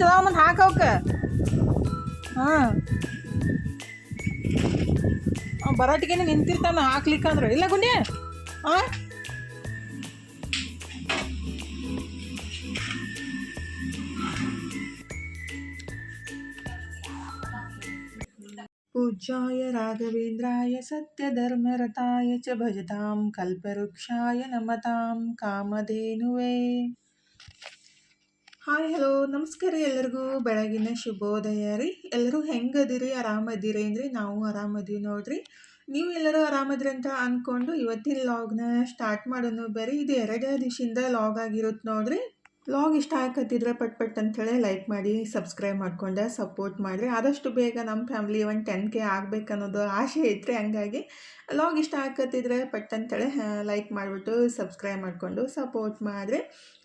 ಹಾಕ್ಲಿಕ್ಕೆ ಅದಾವ ಮತ್ತೆ ಹಾಕವಕ್ಕೆ. ಹಾಂ ಬರಾಟಿಗೆನೆ ನಿಂತಿರ್ತಾನ ಹಾಕ್ಲಿಕ್ಕಂದ್ರೆ ಇಲ್ಲ ಗುಂಡಿ. ಹಾಂ पूज्याय राघवेन्द्राय सत्यधर्मरताय च भजतां कल्पवृक्षाय नमतां कामधेनुवे. ಹಾಯ್ ಹಲೋ ನಮಸ್ಕಾರ ರೀ ಎಲ್ಲರಿಗೂ ಬೆಳಗಿನ ಶುಭೋದಯ ರೀ. ಎಲ್ಲರೂ ಹೆಂಗದಿರಿ? ಆರಾಮದಿರಿ ಅಂದ್ರಿ? ನಾವು ಆರಾಮದೀವಿ ನೋಡ್ರಿ. ನೀವು ಎಲ್ಲರೂ ಆರಾಮದ್ರಿ ಅಂತ ಅಂದ್ಕೊಂಡು ಇವತ್ತಿನ ಲಾಗ್ನ ಸ್ಟಾರ್ಟ್ ಮಾಡೋಣ ಬರ್ರಿ. ಇದು 2 ದಿವಸದಿಂದ ಲಾಗ್ ಆಗಿರುತ್ತೆ ನೋಡ್ರಿ. ಲಾಗ್ ಇಷ್ಟ ಆಗತ್ತಿದ್ರೆ ಪಟ್ ಅಂಥೇಳಿ ಲೈಕ್ ಮಾಡಿ ಸಬ್ಸ್ಕ್ರೈಬ್ ಮಾಡ್ಕೊಂಡು ಸಪೋರ್ಟ್ ಮಾಡಿರಿ. ಆದಷ್ಟು ಬೇಗ ನಮ್ಮ ಫ್ಯಾಮ್ಲಿ 10K ಆಗ್ಬೇಕನ್ನೋದು ಆಸೆ ಐತ್ರಿ. ಹಂಗಾಗಿ ಲಾಗ್ ಇಷ್ಟ ಆಗತ್ತಿದ್ರೆ ಪಟ್ ಅಂಥೇಳಿ ಲೈಕ್ ಮಾಡಿಬಿಟ್ಟು ಸಬ್ಸ್ಕ್ರೈಬ್ ಮಾಡಿಕೊಂಡು ಸಪೋರ್ಟ್ ಮಾಡಿರಿ.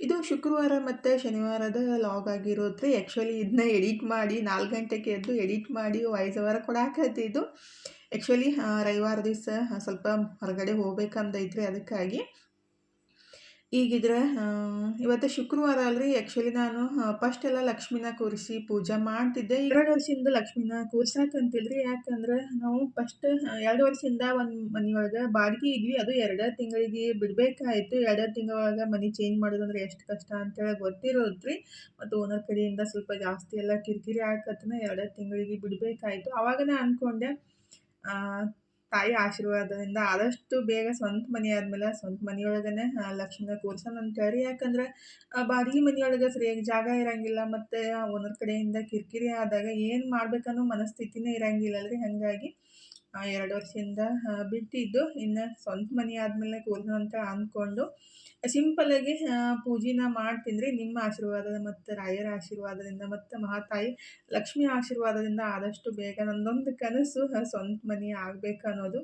ಇದು ಶುಕ್ರವಾರ ಮತ್ತು ಶನಿವಾರದ ಲಾಗ್ ಆಗಿರೋದ್ರಿ. ಆ್ಯಕ್ಚುಲಿ ಇದನ್ನ ಎಡಿಟ್ ಮಾಡಿ 4 ಗಂಟೆಗೆ ಎದ್ದು ಎಡಿಟ್ ಮಾಡಿ ವಾಯ್ಸ್ ಓವರ್ ಕೊಡಾಕತ್ತಿದ್ದು. ಆ್ಯಕ್ಚುಲಿ ರವಿವಾರ ದಿವಸ ಸ್ವಲ್ಪ ಹೊರಗಡೆ ಹೋಗ್ಬೇಕಂದೈತ್ರಿ. ಅದಕ್ಕಾಗಿ ಈಗಿದ್ರೆ ಇವತ್ತು ಶುಕ್ರವಾರ ಅಲ್ರಿ. ಆ್ಯಕ್ಚುಲಿ ನಾನು ಫಸ್ಟ್ ಎಲ್ಲ ಲಕ್ಷ್ಮಿನ ಕೂರಿಸಿ ಪೂಜೆ ಮಾಡ್ತಿದ್ದೆ. 2 ವರ್ಷದಿಂದ ಲಕ್ಷ್ಮಿನ ಕೂರ್ಸಾಕಂತಿಲ್ರಿ. ಯಾಕಂದ್ರೆ ನಾವು ಫಸ್ಟ್ 2 ವರ್ಷದಿಂದ ಒಂದು ಮನೆಯೊಳಗೆ ಬಾಡಿಗೆ ಇದ್ವಿ. ಅದು 2 ತಿಂಗಳಿಗೆ ಬಿಡಬೇಕಾಯ್ತು. 2 ತಿಂಗಳೊಳಗೆ ಮನೆ ಚೇಂಜ್ ಮಾಡೋದಂದ್ರೆ ಎಷ್ಟು ಕಷ್ಟ ಅಂತೇಳಿ ಗೊತ್ತಿರೋದ್ರಿ. ಮತ್ತು ಓನರ್ ಕಡೆಯಿಂದ ಸ್ವಲ್ಪ ಜಾಸ್ತಿ ಎಲ್ಲ ಕಿರಿಕಿರಿ ಆಗತ್ತನ 2 ತಿಂಗಳಿಗೆ ಬಿಡಬೇಕಾಯ್ತು. ಆವಾಗನೇ ಅಂದ್ಕೊಂಡೆ ತಾಯಿ ಆಶೀರ್ವಾದದಿಂದ ಆದಷ್ಟು ಬೇಗ ಸ್ವಂತ ಮನೆ ಆದಮೇಲೆ ಸ್ವಂತ ಮನೆಯೊಳಗನೆ ಲಕ್ಷ್ಮಿನ ಕೂರ್ಸೋಣ ಅಂತೇಳಿ. ಯಾಕಂದ್ರೆ ಬಾಡಿಗೆ ಮನೆಯೊಳಗೆ ಸರಿಯಾಗಿ ಜಾಗ ಇರೋಂಗಿಲ್ಲ. ಮತ್ತು ಓನರ್ ಕಡೆಯಿಂದ ಕಿರಿಕಿರಿ ಆದಾಗ ಏನು ಮಾಡ್ಬೇಕನ್ನೋ ಮನಸ್ಥಿತಿನೇ ಇರೋಂಗಿಲ್ಲಲ್ರಿ. ಹಾಗಾಗಿ 2 ವರ್ಷದಿಂದ ಬಿಟ್ಟಿದ್ದು. ಇನ್ನು ಸ್ವಂತ ಮನೆ ಆದಮೇಲೆ ಕೂರ್ಸೋಣ ಅಂತ ಅಂದ್ಕೊಂಡು ಸಿಂಪಲ್ಲಾಗಿ ಪೂಜೆನ ಮಾಡ್ತೀನಿ ರೀ. ನಿಮ್ಮ ಆಶೀರ್ವಾದ ಮತ್ತು ರಾಯರ ಆಶೀರ್ವಾದದಿಂದ ಮತ್ತು ಮಹಾತಾಯಿ ಲಕ್ಷ್ಮಿ ಆಶೀರ್ವಾದದಿಂದ ಆದಷ್ಟು ಬೇಗ ನನ್ನದೊಂದು ಕನಸು ಸ್ವಂತ ಮನೆ ಆಗಬೇಕು ಅನ್ನೋದು.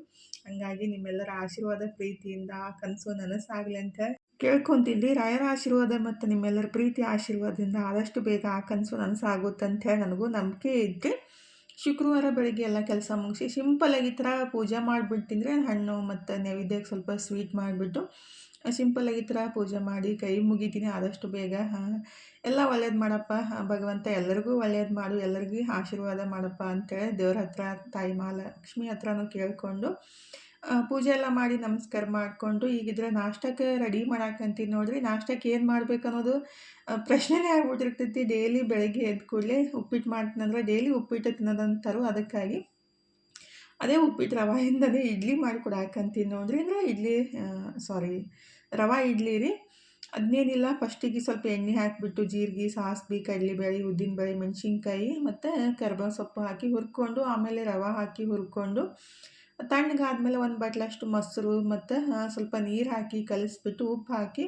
ಹಂಗಾಗಿ ನಿಮ್ಮೆಲ್ಲರ ಆಶೀರ್ವಾದ ಪ್ರೀತಿಯಿಂದ ಆ ಕನಸು ನನಸಾಗಲಿ ಅಂತ ಕೇಳ್ಕೊತೀನಿ. ರಾಯರ ಆಶೀರ್ವಾದ ಮತ್ತು ನಿಮ್ಮೆಲ್ಲರ ಪ್ರೀತಿ ಆಶೀರ್ವಾದದಿಂದ ಆದಷ್ಟು ಬೇಗ ಆ ಕನಸು ನನಸಾಗುತ್ತೆ ಅಂಥೇಳಿ ನನಗೂ ನಂಬಿಕೆ ಇದ್ದೆ. ಶುಕ್ರವಾರ ಬೆಳಗ್ಗೆ ಎಲ್ಲ ಕೆಲಸ ಮುಗಿಸಿ ಸಿಂಪಲ್ಲಾಗಿ ಈ ಥರ ಪೂಜೆ ಮಾಡಿಬಿಡ್ತೀನಿ ರೀ. ಹಣ್ಣು ಮತ್ತು ನೈವೇದ್ಯಕ್ಕೆ ಸ್ವಲ್ಪ ಸ್ವೀಟ್ ಮಾಡಿಬಿಟ್ಟು ಸಿಂಪಲ್ಲಾಗಿ ಈ ಥರ ಪೂಜೆ ಮಾಡಿ ಕೈ ಮುಗಿತೀನಿ. ಆದಷ್ಟು ಬೇಗ ಎಲ್ಲ ಒಳ್ಳೇದು ಮಾಡಪ್ಪ ಭಗವಂತ, ಎಲ್ಲರಿಗೂ ಒಳ್ಳೇದು ಮಾಡು, ಎಲ್ಲರಿಗೂ ಆಶೀರ್ವಾದ ಮಾಡಪ್ಪ ಅಂತೇಳಿ ದೇವ್ರ ಹತ್ರ ತಾಯಿ ಮಹಾಲಕ್ಷ್ಮಿ ಹತ್ರನೂ ಕೇಳಿಕೊಂಡು ಪೂಜೆ ಎಲ್ಲ ಮಾಡಿ ನಮಸ್ಕಾರ ಮಾಡಿಕೊಂಡು ಈಗಿದ್ರೆ ನಾಷ್ಟಕ್ಕೆ ರೆಡಿ ಮಾಡಾಕಂತೀನಿ ನೋಡಿರಿ. ನಾಷ್ಟಕ್ಕೆ ಏನು ಮಾಡ್ಬೇಕು ಅನ್ನೋದು ಪ್ರಶ್ನೆನೇ ಆಗ್ಬಿಟ್ಟಿರ್ತೈತಿ. ಡೈಲಿ ಬೆಳಗ್ಗೆ ಎದ್ದ ಕೂಡಲೇ ಉಪ್ಪಿಟ್ಟು ಮಾಡ್ತೀನಂದ್ರೆ ಡೈಲಿ ಉಪ್ಪಿಟ್ಟು ತಿನ್ನೋದಂತಾರು. ಅದಕ್ಕಾಗಿ ಅದೇ ಉಪ್ಪಿಟ್ಟು ರವಾಯಿಂದನೇ ಇಡ್ಲಿ ಮಾಡಿ ಕೊಡಾಕಂತೀನಿ ನೋಡಿರಿ. ಅಂದರೆ ರವಾ ಇಡ್ಲಿ ರೀ. ಅದನ್ನೇನಿಲ್ಲ, ಫಸ್ಟಿಗೆ ಸ್ವಲ್ಪ ಎಣ್ಣೆ ಹಾಕಿಬಿಟ್ಟು ಜೀರಿಗೆ, ಸಾಸಿವೆ, ಕಡಲೆಬೇಳೆ, ಉದ್ದಿನಬೇಳೆ, ಮೆಣಸಿನ್ಕಾಯಿ ಮತ್ತು ಕರಿಬೇವು ಸೊಪ್ಪು ಹಾಕಿ ಹುರ್ಕೊಂಡು ಆಮೇಲೆ ರವೆ ಹಾಕಿ ಹುರ್ಕೊಂಡು ತಣ್ಣಗಾದ್ಮೇಲೆ 1 ಬಟ್ಲಷ್ಟು ಮೊಸರು ಮತ್ತು ಸ್ವಲ್ಪ ನೀರು ಹಾಕಿ ಕಲಿಸ್ಬಿಟ್ಟು ಉಪ್ಪು ಹಾಕಿ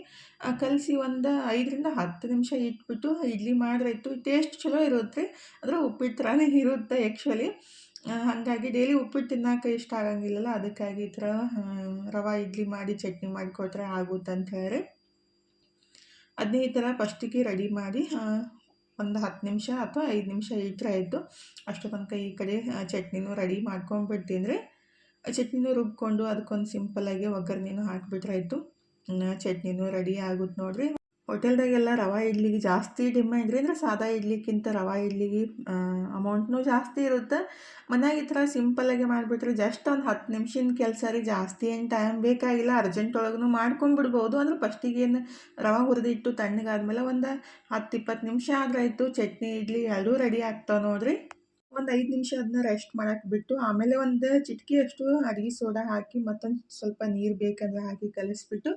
ಕಲಸಿ ಒಂದು 5ರಿಂದ 10 ನಿಮಿಷ ಇಟ್ಬಿಟ್ಟು ಇಡ್ಲಿ ಮಾಡಿದ್ರಾಯ್ತು. ಟೇಸ್ಟ್ ಚಲೋ ಇರುತ್ತೆ ರೀ. ಅಂದರೆ ಉಪ್ಪಿಟ್ಟು ಥರನೇ ಇರುತ್ತೆ ಆ್ಯಕ್ಚುಲಿ. ಹಾಗಾಗಿ ಡೈಲಿ ಉಪ್ಪಿಟ್ಟು ತಿನ್ನೋಕೆ ಇಷ್ಟ ಆಗಂಗಿಲ್ಲಲ್ಲ. ಅದಕ್ಕಾಗಿ ಈ ಥರ ರವೆ ಇಡ್ಲಿ ಮಾಡಿ ಚಟ್ನಿ ಮಾಡಿಕೊಟ್ರೆ ಆಗುತ್ತೆ ಅಂತ ಹೇಳಿ ಅದನ್ನೇ ಈ ಥರ ಫಸ್ಟಿಗೆ ರೆಡಿ ಮಾಡಿ ಒಂದು 10 ನಿಮಿಷ ಅಥವಾ 5 ನಿಮಿಷ ಇಟ್ಟರೆ ಆಯಿತು. ಅಷ್ಟು ತನಕ ಈ ಕಡೆ ಚಟ್ನಿನೂ ರೆಡಿ ಮಾಡ್ಕೊಂಡ್ಬಿಡ್ತೀನಿ ರೀ. ಚಟ್ನಿನೂ ರುಬ್ಕೊಂಡು ಅದಕ್ಕೊಂದು ಸಿಂಪಲ್ಲಾಗಿ ಒಗ್ಗರಣೆನೂ ಹಾಕಿಬಿಟ್ರಾಯ್ತು. ಚಟ್ನಿನೂ ರೆಡಿ ಆಗುತ್ತೆ ನೋಡಿರಿ. ಹೋಟೆಲ್ದಾಗೆಲ್ಲ ರವೆ ಇಡ್ಲಿಗೆ ಜಾಸ್ತಿ ಡಿಮ್ಯಾಂಡ್ ರೀ. ಅಂದರೆ ಸಾದಾ ಇಡ್ಲಿಕ್ಕಿಂತ ರವೆ ಇಡ್ಲಿಗೆ ಅಮೌಂಟ್ನೂ ಜಾಸ್ತಿ ಇರುತ್ತೆ. ಮನ್ಯಾಗ ಈ ಥರ ಸಿಂಪಲ್ಲಾಗಿ ಮಾಡಿಬಿಟ್ರೆ ಜಸ್ಟ್ ಒಂದು 10 ನಿಮಿಷದ ಕೆಲಸ ರೀ. ಜಾಸ್ತಿ ಏನು ಟೈಮ್ ಬೇಕಾಗಿಲ್ಲ. ಅರ್ಜೆಂಟ್ ಒಳಗೂ ಮಾಡ್ಕೊಂಡ್ಬಿಡ್ಬೋದು. ಅಂದ್ರೆ ಫಸ್ಟಿಗೇನು ರವೆ ಹುರಿದಿಟ್ಟು ತಣ್ಣಗಾದ್ಮೇಲೆ ಒಂದು 10-20 ನಿಮಿಷ ಆದ್ರಾಯ್ತು. ಚಟ್ನಿ ಇಡ್ಲಿ ಎರಡೂ ರೆಡಿ ಆಗ್ತಾವೆ ನೋಡಿರಿ. ಒಂದು 5 ನಿಮಿಷ ಅದನ್ನ ರೆಸ್ಟ್ ಮಾಡಕ್ಕೆ ಬಿಟ್ಟು ಆಮೇಲೆ ಒಂದು ಚಿಟಿಕೆಯಷ್ಟು ಅಡುಗೆ ಸೋಡಾ ಹಾಕಿ ಮತ್ತೊಂದು ಸ್ವಲ್ಪ ನೀರು ಬೇಕಂದ್ರೆ ಹಾಕಿ ಕಲಿಸ್ಬಿಟ್ಟು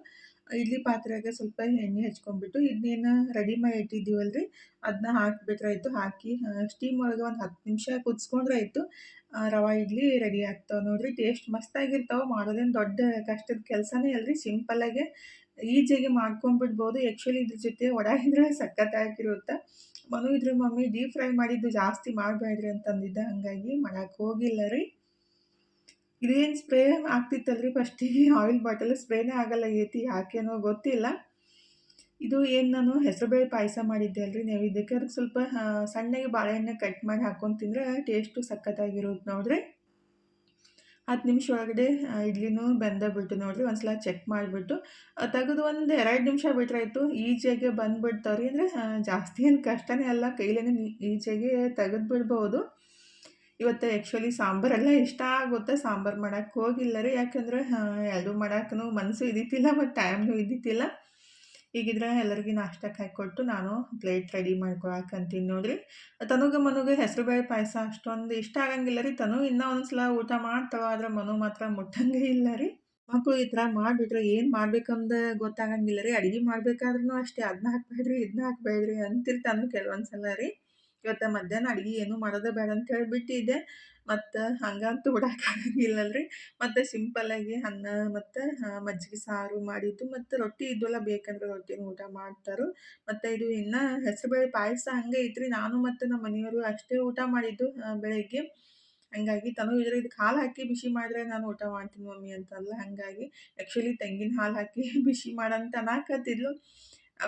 ಇಡ್ಲಿ ಪಾತ್ರೆಗೆ ಸ್ವಲ್ಪ ಎಣ್ಣೆ ಹಚ್ಕೊಂಡ್ಬಿಟ್ಟು ಇದನ್ನೇನು ರೆಡಿ ಮಾಡಿ ಇಟ್ಟಿದ್ದೀವಲ್ಲ ರೀ ಅದನ್ನ ಹಾಕಿಬಿಟ್ರಾಯ್ತು. ಹಾಕಿ ಸ್ಟೀಮ್ ಒಳಗೆ ಒಂದು 10 ನಿಮಿಷ ಕುದಿಸ್ಕೊಂಡ್ರೆ ಆಯಿತು. ರವೆ ಇಡ್ಲಿ ರೆಡಿ ಆಗ್ತಾವೆ ನೋಡಿರಿ. ಟೇಸ್ಟ್ ಮಸ್ತಾಗಿರ್ತಾವೆ. ಮಾಡೋದೇನು ದೊಡ್ಡ ಕಷ್ಟದ ಕೆಲಸನೇ ಅಲ್ರಿ. ಸಿಂಪಲ್ಲಾಗೆ ಈಜಿಯಾಗಿ ಮಾಡ್ಕೊಂಡ್ಬಿಡ್ಬೋದು. ಆ್ಯಕ್ಚುಲಿ ಇದ್ರ ಜೊತೆ ವಡೆ ಇದ್ರೆ ಸಖತ್ತಾಗಿರುತ್ತೆ. ಮನು ಇದ್ರ ಮಮ್ಮಿ ಡೀಪ್ ಫ್ರೈ ಮಾಡಿದ್ದು ಜಾಸ್ತಿ ಮಾಡಬೇಡ್ರಿ ಅಂತಂದಿದ್ದೆ. ಹಾಗಾಗಿ ಮಾಡೋಕ್ಕೆ ಹೋಗಿಲ್ಲ ರೀ. ಇದೇನು ಸ್ಪ್ರೇ ಆಗ್ತಿತ್ತಲ್ರಿ ಫಸ್ಟಿಗೆ ಆಯಿಲ್ ಬಾಟಲ್ ಸ್ಪ್ರೇನೇ ಆಗಲ್ಲಾಗೈತಿ. ಯಾಕೇನೋ ಗೊತ್ತಿಲ್ಲ. ಇದು ಏನು ನಾನು ಹೆಸರುಬೇಳೆ ಪಾಯಸ ಮಾಡಿದ್ದೆ ಅಲ್ರಿ ನೈವೇದ್ಯಕ್ಕೆ. ಅದಕ್ಕೆ ಸ್ವಲ್ಪ ಸಣ್ಣಗೆ ಬಾಳೆಹಣ್ಣು ಕಟ್ ಮಾಡಿ ಹಾಕ್ಕೊಂಡು ತಿಂದರೆ ಟೇಸ್ಟು ಸಖತ್ತಾಗಿರುತ್ತೆ ನೋಡಿರಿ. 10 ನಿಮಿಷ ಒಳಗಡೆ ಇಡ್ಲಿನೂ ಬೆಂದೇ ಬಿಟ್ಟು ನೋಡಿರಿ ಒಂದ್ಸಲ ಚೆಕ್ ಮಾಡಿಬಿಟ್ಟು ತೆಗೆದು ಒಂದು 2 ನಿಮಿಷ ಬಿಟ್ರಾಯ್ತು ಈಜಿಯಾಗಿ ಬಂದುಬಿಡ್ತಾವ್ರಿ. ಅಂದರೆ ಜಾಸ್ತಿ ಏನು ಕಷ್ಟನೇ ಅಲ್ಲ, ಕೈಲೇ ಈಜಿಯಾಗಿ ತೆಗೆದು ಬಿಡ್ಬೋದು. ಇವತ್ತು ಆ್ಯಕ್ಚುಲಿ ಸಾಂಬಾರೆಲ್ಲ ಇಷ್ಟ ಆಗುತ್ತೆ, ಸಾಂಬಾರು ಮಾಡೋಕ್ಕೆ ಹೋಗಿಲ್ಲ ರೀ. ಯಾಕಂದ್ರೆ ಎರಡೂ ಮಾಡೋಕ್ಕೂ ಮನಸ್ಸು ಇದ್ದಿದ್ದಿಲ್ಲ ಮತ್ತು ಟೈಮ್ನೂ ಇದ್ದಿದ್ದಿಲ್ಲ. ಈಗಿದ್ರೆ ಎಲ್ಲರಿಗೂ ನಾಷ್ಟಕ್ಕೆ ಹಾಕಿಕೊಟ್ಟು ನಾನು ಪ್ಲೇಟ್ ರೆಡಿ ಮಾಡ್ಕೊಳಕಂತೀನಿ ನೋಡಿರಿ. ತನುಗೆ ಮನುಗೆ ಹೆಸರುಬೇಳೆ ಪಾಯಸ ಅಷ್ಟೊಂದು ಇಷ್ಟ ಆಗಂಗಿಲ್ಲ ರೀ. ತನು ಇನ್ನೂ ಒಂದ್ಸಲ ಊಟ ಮಾಡ್ತಾಳೆ, ಆದ್ರೆ ಮನು ಮಾತ್ರ ಮುಟ್ಟಂಗೆ ಇಲ್ಲ ರೀ. ಮಕ್ಕಳು ಈ ಥರ ಮಾಡಿಬಿಟ್ರೆ ಏನು ಮಾಡ್ಬೇಕಂದು ಗೊತ್ತಾಗಂಗಿಲ್ಲ ರೀ. ಅಡುಗೆ ಮಾಡ್ಬೇಕಾದ್ರೂ ಅಷ್ಟೇ, ಅದನ್ನ ಹಾಕಬೇಡ್ರಿ ಇದನ್ನ ಹಾಕಬೇಡ್ರಿ ಅಂತಿರ್ತಾನೆ ಕೆಲವೊಂದು ಸಲ ರೀ. ಇವತ್ತು ಮಧ್ಯಾಹ್ನ ಅಡುಗೆ ಏನೂ ಮಾಡೋದೇ ಬೇಡ ಅಂತ ಹೇಳಿಬಿಟ್ಟಿದ್ದೆ. ಮತ್ತು ಹಂಗಂತೂ ಬಿಡೋಕ್ಕಾಗಂಗಿಲ್ಲಲ್ರಿ. ಮತ್ತು ಸಿಂಪಲ್ಲಾಗಿ ಅನ್ನ ಮತ್ತು ಮಜ್ಜಿಗೆ ಸಾರು ಮಾಡಿದ್ದು ಮತ್ತು ರೊಟ್ಟಿ ಇದ್ವಲ್ಲ, ಬೇಕಂದ್ರೆ ರೊಟ್ಟಿನೂ ಊಟ ಮಾಡ್ತಾರೆ. ಮತ್ತು ಇದು ಇನ್ನೂ ಹೆಸರುಬೇಳೆ ಪಾಯಸ ಹಂಗೆ ಐತ್ರಿ. ನಾನು ಮತ್ತು ನಮ್ಮ ಮನೆಯವರು ಅಷ್ಟೇ ಊಟ ಮಾಡಿದ್ದು ಬೆಳಗ್ಗೆ. ಹಂಗಾಗಿ ತನು ಇದಕ್ಕೆ ಹಾಲು ಹಾಕಿ ಬಿಸಿ ಮಾಡಿದ್ರೆ ನಾನು ಊಟ ಮಾಡ್ತೀನಿ ಮಮ್ಮಿ ಅಂತಂದ್ಲು. ಹಾಗಾಗಿ ಆ್ಯಕ್ಚುಲಿ ತೆಂಗಿನ ಹಾಲು ಹಾಕಿ ಬಿಸಿ ಮಾಡಂತ ಅನ್ನಕತ್ತಿದ್ಲು.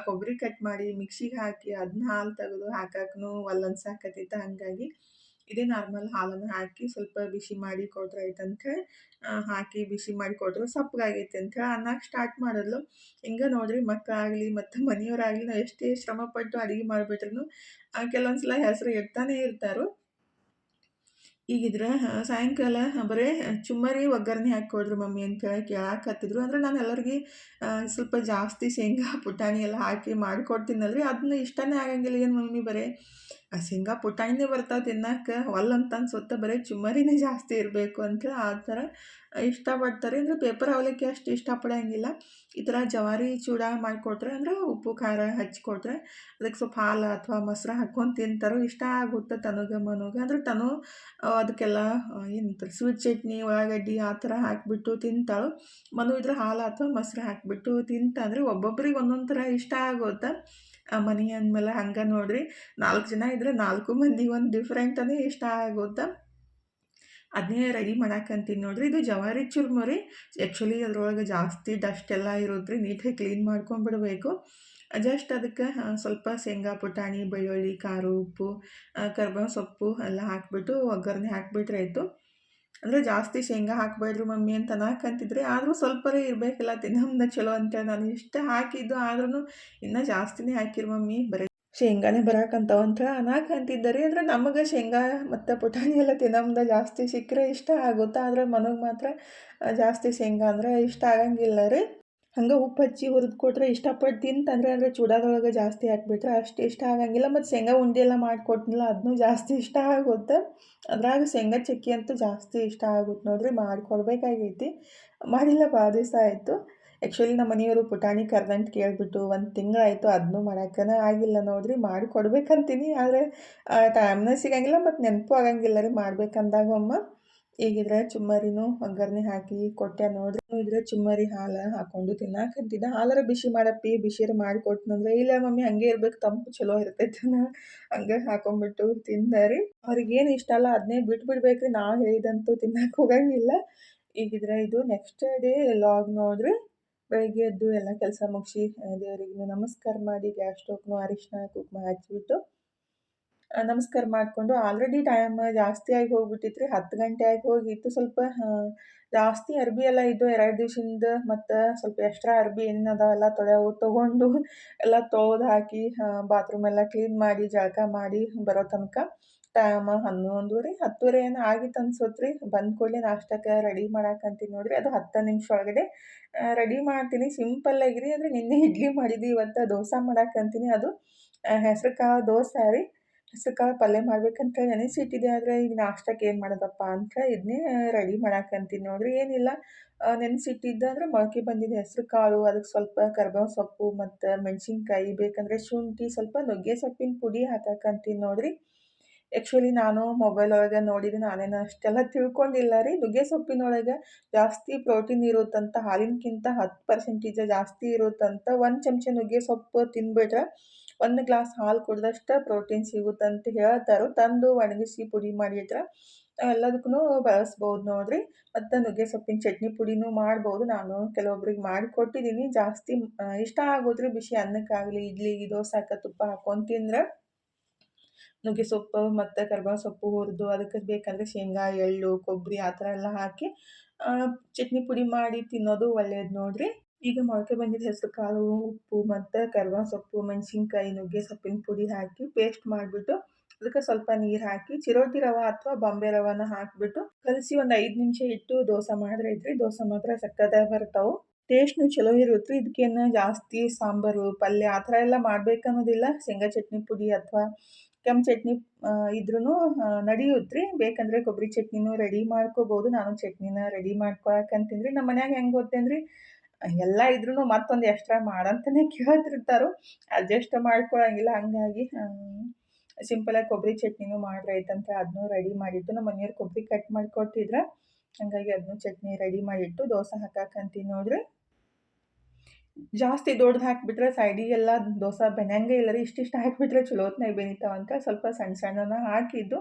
ಕೊಬ್ಬರಿ ಕಟ್ ಮಾಡಿ ಮಿಕ್ಸಿಗೆ ಹಾಕಿ ಅದನ್ನ ಹಾಲು ತೆಗೆದು ಹಾಕಕ್ಕೂ ಒಲ್ಲೆ ಅನ್ಸಾಕತ್ತಿತ್ತು. ಹಾಗಾಗಿ ಇದೇ ನಾರ್ಮಲ್ ಹಾಲನ್ನು ಹಾಕಿ ಸ್ವಲ್ಪ ಬಿಸಿ ಮಾಡಿ ಕೊಟ್ರೆ ಆಯ್ತು ಅಂಥೇಳಿ ಹಾಕಿ ಬಿಸಿ ಮಾಡಿ ಕೊಟ್ಟರು. ಸಪ್ಪಗಾಗೈತೆ ಅಂಥೇಳಿ ಅನ್ನಕ್ಕೆ ಸ್ಟಾರ್ಟ್ ಮಾಡಿದ್ಲು. ಹಿಂಗೆ ನೋಡಿರಿ, ಮಕ್ಕಳಾಗಲಿ ಮತ್ತು ಮನೆಯವರಾಗಲಿ ನಾವು ಎಷ್ಟೇ ಶ್ರಮಪಟ್ಟು ಅಡುಗೆ ಮಾಡಿಬಿಟ್ರೂ ಕೆಲವೊಂದು ಸಲ ಹೆಸರು ಇಡ್ತಾನೆ ಇರ್ತಾರೆ. ಈಗಿದ್ರೆ ಸಾಯಂಕಾಲ ಬರೀ ಚುಮ್ಮರಿ ಒಗ್ಗರಣೆ ಹಾಕ್ಕೊಡ್ರಿ ಮಮ್ಮಿ ಅಂತೇಳಿ ಕೇಳಾಕತ್ತಿದ್ರು. ಅಂದರೆ ನಾನು ಎಲ್ಲರಿಗೆ ಸ್ವಲ್ಪ ಜಾಸ್ತಿ ಶೇಂಗಾ ಪುಟಾಣಿ ಎಲ್ಲ ಹಾಕಿ ಮಾಡಿಕೊಡ್ತೀನಲ್ರಿ, ಅದನ್ನ ಇಷ್ಟನೇ ಆಗಂಗಿಲ್ಲ. ಏನು ಮಮ್ಮಿ ಬರೀ ಶೇಂಗಾ ಪುಟಾಣಿನೇ ಬರ್ತಾವೆ ತಿನ್ನಕ್ಕೆ ಒಲ್ಲೆ ಅಂತ ಅನ್ಸುತ್ತೆ, ಬರೀ ಚುಮ್ಮರಿನೇ ಜಾಸ್ತಿ ಇರಬೇಕು ಅಂತ ಆ ಥರ ಇಷ್ಟಪಡ್ತಾರೆ. ಅಂದರೆ ಪೇಪರ್ ಅವಲಕ್ಕಿ ಅಷ್ಟು ಇಷ್ಟಪಡೋಂಗಿಲ್ಲ. ಈ ಥರ ಜವಾರಿ ಚೂಡ ಮಾಡಿಕೊಟ್ರೆ ಅಂದರೆ ಉಪ್ಪು ಖಾರ ಹಚ್ಕೊಟ್ರೆ ಅದಕ್ಕೆ ಸ್ವಲ್ಪ ಹಾಲು ಅಥವಾ ಮೊಸರು ಹಾಕ್ಕೊಂಡು ತಿಂತಾರೆ. ಇಷ್ಟ ಆಗುತ್ತೆ ತನುಗೆ ಮನುಗೆ. ಅಂದರೆ ತನು ಅದಕ್ಕೆಲ್ಲ ಏನಂತಾರೆ ಸ್ವೀಟ್ ಚಟ್ನಿ ಉಳ್ಳಾಗಡ್ಡಿ ಆ ಥರ ಹಾಕಿಬಿಟ್ಟು ತಿಂತಾಳು. ಮನು ಇದ್ರೆ ಹಾಲು ಅಥವಾ ಮೊಸರು ಹಾಕಿಬಿಟ್ಟು ತಿಂತಂದ್ರೆ ಒಬ್ಬೊಬ್ರಿಗೆ ಒಂದೊಂದು ಥರ ಇಷ್ಟ ಆಗುತ್ತೆ. ಮನೆ ಅಂದಮೇಲೆ ಹಂಗೆ ನೋಡಿರಿ, 4 ಜನ ಇದ್ದರೆ 4 ಮಂದಿಗೆ ಒಂದು ಡಿಫ್ರೆಂಟನೇ ಇಷ್ಟ ಆಗುತ್ತೆ. ಅದನ್ನೇ ರೆಡಿ ಮಾಡಾಕಂತೀನಿ ನೋಡಿರಿ. ಇದು ಜವಾರಿ ಚುರ್ಮುರಿ. ಆ್ಯಕ್ಚುಲಿ ಅದ್ರೊಳಗೆ ಜಾಸ್ತಿ ಡಸ್ಟ್ ಎಲ್ಲ ಇರುತ್ತೆ ರೀ, ನೀಟಾಗಿ ಕ್ಲೀನ್ ಮಾಡ್ಕೊಂಡ್ಬಿಡ್ಬೇಕು. ಜಸ್ಟ್ ಅದಕ್ಕೆ ಸ್ವಲ್ಪ ಶೇಂಗಾ ಪುಟಾಣಿ ಬೆಳ್ಳುಳ್ಳಿ ಖಾರ ಉಪ್ಪು ಕರಿಬೇವು ಸೊಪ್ಪು ಎಲ್ಲ ಹಾಕಿಬಿಟ್ಟು ಒಗ್ಗರಣೆ ಹಾಕಿಬಿಟ್ರೆ ಆಯಿತು. ಅಂದರೆ ಜಾಸ್ತಿ ಶೇಂಗಾ ಹಾಕಬೇಡ್ರಿ ಮಮ್ಮಿ ಅಂತ ಅನ್ನಕಂತಿದ್ರೆ, ಆದರೂ ಸ್ವಲ್ಪರೇ ಇರಬೇಕಲ್ಲ ತಿನ್ನೋಮ್ದ ಚಲೋ ಅಂತೇಳಿ ನಾನು ಇಷ್ಟ ಹಾಕಿದ್ದು. ಆದ್ರೂ ಇನ್ನೂ ಜಾಸ್ತಿನೇ ಹಾಕಿರಿ ಮಮ್ಮಿ, ಬರೀ ಶೇಂಗಾನೇ ಬರಾಕಂತಾವ ಅಂತೇಳಿ ಅನ್ನಕಂತಿದ್ದಾರೆ. ಅಂದರೆ ನಮಗೆ ಶೇಂಗಾ ಮತ್ತು ಪುಟಾಣಿ ಎಲ್ಲ ತಿನ್ನೋಮ್ದ ಜಾಸ್ತಿ ಸಿಕ್ಕರೆ ಇಷ್ಟ ಆಗುತ್ತೆ. ಆದರೆ ಮನಗೆ ಮಾತ್ರ ಜಾಸ್ತಿ ಶೇಂಗಾ ಅಂದರೆ ಇಷ್ಟ ಆಗಂಗಿಲ್ಲ ರೀ. ಹಂಗೆ ಉಪ್ಪು ಹಚ್ಚಿ ಹುರಿದು ಕೊಟ್ಟರೆ ಇಷ್ಟಪಟ್ಟು ತಿಂತಂದ್ರೆ, ಅಂದರೆ ಚೂಡಾದೊಳಗೆ ಜಾಸ್ತಿ ಹಾಕಿಬಿಟ್ರೆ ಅಷ್ಟು ಇಷ್ಟ ಆಗಂಗಿಲ್ಲ. ಮತ್ತು ಶೇಂಗಾ ಉಂಡೆ ಎಲ್ಲ ಮಾಡಿಕೊಟ್ನಲ್ಲ, ಅದನ್ನೂ ಜಾಸ್ತಿ ಇಷ್ಟ ಆಗುತ್ತೆ. ಅದ್ರಾಗ ಶೇಂಗಾ ಚಕ್ಕಿ ಅಂತೂ ಜಾಸ್ತಿ ಇಷ್ಟ ಆಗುತ್ತೆ ನೋಡಿರಿ. ಮಾಡಿಕೊಡ್ಬೇಕಾಗೈತಿ, ಮಾಡಿಲ್ಲ ಭಾಳ ದಿವಸ ಆಯಿತು. ಆ್ಯಕ್ಚುಲಿ ನಮ್ಮ ಮನೆಯವರು ಪುಟಾಣಿ ಕರ್ದಂಟ ಕೇಳಿಬಿಟ್ಟು 1 ತಿಂಗಳಾಯಿತು, ಅದನ್ನೂ ಮಾಡೋಕ್ಕನೇ ಆಗಿಲ್ಲ ನೋಡಿರಿ. ಮಾಡಿ ಕೊಡ್ಬೇಕಂತೀನಿ, ಆದರೆ ಟೈಮ್ನೇ ಸಿಗಂಗಿಲ್ಲ ಮತ್ತು ನೆನಪು ಆಗಂಗಿಲ್ಲ ರೀ ಮಾಡ್ಬೇಕಂದಾಗ ಒಮ್ಮೆ. ಈಗಿದ್ರೆ ಚುಮ್ಮರಿನೂ ಒಗ್ಗರಣೆ ಹಾಕಿ ಕೊಟ್ಟೆ ನೋಡಿರಿ. ಇದ್ರೆ ಚುಮ್ಮರಿ ಹಾಲು ಹಾಕ್ಕೊಂಡು ತಿನ್ನಾಕಂತಿದ್ದೆ. ಹಾಲಾರ ಬಿಸಿ ಮಾಡಪ್ಪಿ, ಬಿಸಿರು ಮಾಡಿ ಕೊಟ್ಟನಂದ್ರೆ, ಇಲ್ಲ ಮಮ್ಮಿ ಹಂಗೆ ಇರ್ಬೇಕು, ತಂಪು ಚಲೋ ಇರ್ತೈತೆ ಹಂಗೆ ಹಾಕೊಂಡ್ಬಿಟ್ಟು ತಿಂದೆ ರೀ. ಅವ್ರಿಗೇನು ಇಷ್ಟ ಅಲ್ಲ ಅದನ್ನೇ ಬಿಟ್ಬಿಡ್ಬೇಕು ರೀ, ನಾವು ಹೇಳಿದಂತೂ ತಿನ್ನಕ್ಕೆ ಹೋಗಂಗಿಲ್ಲ. ಈಗಿದ್ರೆ ಇದು ನೆಕ್ಸ್ಟ್ ಡೇ ಲಾಗ್ ನೋಡಿರಿ. ಬೆಳಗ್ಗೆ ಎದ್ದು ಎಲ್ಲ ಕೆಲಸ ಮುಗಿಸಿ ದೇವರಿಗೂ ನಮಸ್ಕಾರ ಮಾಡಿ ಗ್ಯಾಸ್ ಸ್ಟವ್ನು ಅರಿಶಿನ ಕುಂಕುಮ ಹಚ್ಬಿಟ್ಟು ನಮಸ್ಕಾರ ಮಾಡಿಕೊಂಡು ಆಲ್ರೆಡಿ ಟೈಮ್ ಜಾಸ್ತಿ ಆಗಿ ಹೋಗ್ಬಿಟ್ಟಿತ್ತು ರೀ. 10 ಗಂಟೆ ಆಗಿ ಹೋಗಿತ್ತು. ಸ್ವಲ್ಪ ಜಾಸ್ತಿ ಅರ್ಬಿ ಎಲ್ಲ ಇದ್ದು 2 ದಿವ್ಸದಿಂದ, ಮತ್ತು ಸ್ವಲ್ಪ ಎಕ್ಸ್ಟ್ರಾ ಅರ್ಬಿ ಏನೇನು ಅದಾವೆಲ್ಲ ತೊಗೊಂಡು ಎಲ್ಲ ತೊಳ್ದು ಹಾಕಿ ಬಾತ್ರೂಮ್ ಎಲ್ಲ ಕ್ಲೀನ್ ಮಾಡಿ ಜಳಕ ಮಾಡಿ ಬರೋ ತನಕ ಟೈಮ್ 11:30 10:30 ಏನೋ ಆಗಿತ್ತು ಅನ್ಸುತ್ತೆ ರೀ. ಬಂದ ಕೂಡಲೇ ನಾಷ್ಟಕ್ಕೆ ರೆಡಿ ಮಾಡಾಕಂತೀನಿ ನೋಡಿರಿ. ಅದು 10 ನಿಮಿಷ ಒಳಗಡೆ ರೆಡಿ ಮಾಡ್ತೀನಿ. ಸಿಂಪಲ್ಲಾಗಿ ರೀ. ಅಂದರೆ ನಿನ್ನೆ ಇಡ್ಲಿ ಮಾಡಿದ್ವಿ, ಇವತ್ತು ದೋಸೆ ಮಾಡಾಕಂತೀನಿ. ಅದು ಹೆಸ್ರು ಕಾಳು ದೋಸೆ ರೀ. ಹೆಸ್ರುಕಾಳು ಪಲ್ಯ ಮಾಡ್ಬೇಕಂತೇಳಿ ನೆನೆಸಿಟ್ಟಿದ್ದೆ. ಆದರೆ ಈಗ ನಾಷ್ಟಕ್ಕೆ ಏನು ಮಾಡೋದಪ್ಪ ಅಂತ ಇದನ್ನೇ ರೆಡಿ ಮಾಡಾಕಂತೀನಿ ನೋಡಿರಿ. ಏನಿಲ್ಲ, ನೆನೆಸಿಟ್ಟಿದ್ದೆ ಅಂದರೆ ಮೊಳಕೆ ಬಂದಿದ್ದ ಹೆಸ್ರು ಕಾಳು, ಅದಕ್ಕೆ ಸ್ವಲ್ಪ ಕರಿಬೇವು ಸೊಪ್ಪು ಮತ್ತು ಮೆಣಸಿನ್ಕಾಯಿ, ಬೇಕಂದರೆ ಶುಂಠಿ, ಸ್ವಲ್ಪ ನುಗ್ಗೆ ಸೊಪ್ಪಿನ ಪುಡಿ ಹಾಕಾಕಂತೀನಿ ನೋಡಿರಿ. ಆ್ಯಕ್ಚುಲಿ ನಾನು ಮೊಬೈಲ್ ಒಳಗೆ ನೋಡಿದ್ದು, ನಾನೇನು ಅಷ್ಟೆಲ್ಲ ತಿಳ್ಕೊಂಡಿಲ್ಲ ರೀ. ನುಗ್ಗೆ ಸೊಪ್ಪಿನೊಳಗೆ ಜಾಸ್ತಿ ಪ್ರೋಟೀನ್ ಇರುತ್ತಂತ, ಹಾಲಿನಕ್ಕಿಂತ 10% ಜಾಸ್ತಿ ಇರುತ್ತಂತ. 1 ಚಮಚ ನುಗ್ಗೆ ಸೊಪ್ಪು ತಿಂದುಬಿಟ್ರೆ 1 ಗ್ಲಾಸ್ ಹಾಲು ಕುಡ್ದಷ್ಟು ಪ್ರೋಟೀನ್ ಸಿಗುತ್ತಂತ ಹೇಳ್ತಾರೆ. ತಂದು ಒಣಗಿಸಿ ಪುಡಿ ಮಾಡಿಟ್ರೆ ಎಲ್ಲದಕ್ಕೂ ಬಳಸ್ಬೋದು ನೋಡಿರಿ. ಮತ್ತು ನುಗ್ಗೆ ಸೊಪ್ಪಿನ ಚಟ್ನಿ ಪುಡಿನೂ ಮಾಡ್ಬೋದು. ನಾನು ಕೆಲವೊಬ್ರಿಗೆ ಮಾಡಿಕೊಟ್ಟಿದ್ದೀನಿ. ಜಾಸ್ತಿ ಇಷ್ಟ ಆಗುತ್ತೆ ರೀ. ಬಿಸಿ ಅನ್ನಕ್ಕಾಗಲಿ ಇಡ್ಲಿಗೆ ದೋಸೆಗೆ ತುಪ್ಪ ಹಾಕ್ಕೊಂಡು ತಿಂದ್ರೆ ನುಗ್ಗೆ ಸೊಪ್ಪು ಮತ್ತು ಕರ್ಬೇವು ಸೊಪ್ಪು ಹುರಿದು ಅದಕ್ಕೆ ಬೇಕಂದರೆ ಶೇಂಗಾ, ಎಳ್ಳು, ಕೊಬ್ಬರಿ ಆ ಥರ ಎಲ್ಲ ಹಾಕಿ ಚಟ್ನಿ ಪುಡಿ ಮಾಡಿ ತಿನ್ನೋದು ಒಳ್ಳೇದು ನೋಡಿರಿ. ಈಗ ಮೊಳಕೆ ಬಂದಿದ್ದ ಹೆಸರು ಕಾಳು, ಉಪ್ಪು ಮತ್ತು ಕರ್ಬೇವು ಸೊಪ್ಪು, ಮೆಣಸಿನ್ಕಾಯಿ, ನುಗ್ಗೆ ಸೊಪ್ಪಿನ ಪುಡಿ ಹಾಕಿ ಪೇಸ್ಟ್ ಮಾಡಿಬಿಟ್ಟು ಅದಕ್ಕೆ ಸ್ವಲ್ಪ ನೀರು ಹಾಕಿ ಚಿರೋಟಿ ರವೆ ಅಥವಾ ಬಾಂಬೆ ರವೆನ ಹಾಕಿಬಿಟ್ಟು ಕಲಸಿ ಒಂದು 5 ನಿಮಿಷ ಇಟ್ಟು ದೋಸೆ ಮಾಡಿದ್ರೆ ಐತ್ರಿ, ದೋಸೆ ಮಾತ್ರ ಸಕ್ಕತ್ತಾಗಿ ಬರ್ತಾವೆ. ಟೇಸ್ಟ್ನು ಚಲೋ ಇರುತ್ತೆ. ಇದಕ್ಕೇನು ಜಾಸ್ತಿ ಸಾಂಬಾರು, ಪಲ್ಯ ಆ ಥರ ಎಲ್ಲ ಮಾಡ್ಬೇಕನ್ನೋದಿಲ್ಲ. ಶೇಂಗಾ ಚಟ್ನಿ ಪುಡಿ ಅಥವಾ ಕೆಂಪು ಚಟ್ನಿ ಇದ್ರೂ ನಡೆಯುತ್ತೆ ರೀ. ಬೇಕಂದರೆ ಕೊಬ್ಬರಿ ಚಟ್ನಿನೂ ರೆಡಿ ಮಾಡ್ಕೋಬೋದು. ನಾನು ಚಟ್ನಿನ ರೆಡಿ ಮಾಡ್ಕೊಳಕಂತೀನಿ ರೀ. ನಮ್ಮ ಮನ್ಯಾಗ ಹೆಂಗೆ ಗೊತ್ತೇನು ರೀ, ಎಲ್ಲ ಇದ್ರೂ ಮತ್ತೊಂದು ಎಕ್ಸ್ಟ್ರಾ ಮಾಡಂತಲೇ ಕೇಳ್ತಿರ್ತಾರೆ. ಅಡ್ಜಸ್ಟ್ ಮಾಡ್ಕೊಳಂಗಿಲ್ಲ. ಹಂಗಾಗಿ ಸಿಂಪಲಾಗಿ ಕೊಬ್ಬರಿ ಚಟ್ನಿನೂ ಮಾಡ್ರೈತಂತ ಅದನ್ನೂ ರೆಡಿ ಮಾಡಿಟ್ಟು ನಮ್ಮ ಮನೆಯವ್ರು ಕೊಬ್ಬರಿ ಕಟ್ ಮಾಡಿಕೊಟ್ಟಿದ್ರೆ, ಹಾಗಾಗಿ ಅದನ್ನೂ ಚಟ್ನಿ ರೆಡಿ ಮಾಡಿಟ್ಟು ದೋಸೆ ಹಾಕಕ್ಕಂತೀನಿ ನೋಡಿರಿ. ಜಾಸ್ತಿ ದೊಡ್ಡದು ಹಾಕಿಬಿಟ್ರೆ ಸೈಡಿಗೆಲ್ಲ ದೋಸೆ ಬೆನೆಯಂಗೆ ಇಲ್ಲ ರೀ. ಇಷ್ಟಿಷ್ಟು ಹಾಕಿಬಿಟ್ರೆ ಚಲೋ ಹೊತ್ನಾಗ ಬೆನಿತಾವಂತ ಸ್ವಲ್ಪ ಸಣ್ಣ ಸಣ್ಣನ ಹಾಕಿದ್ದು.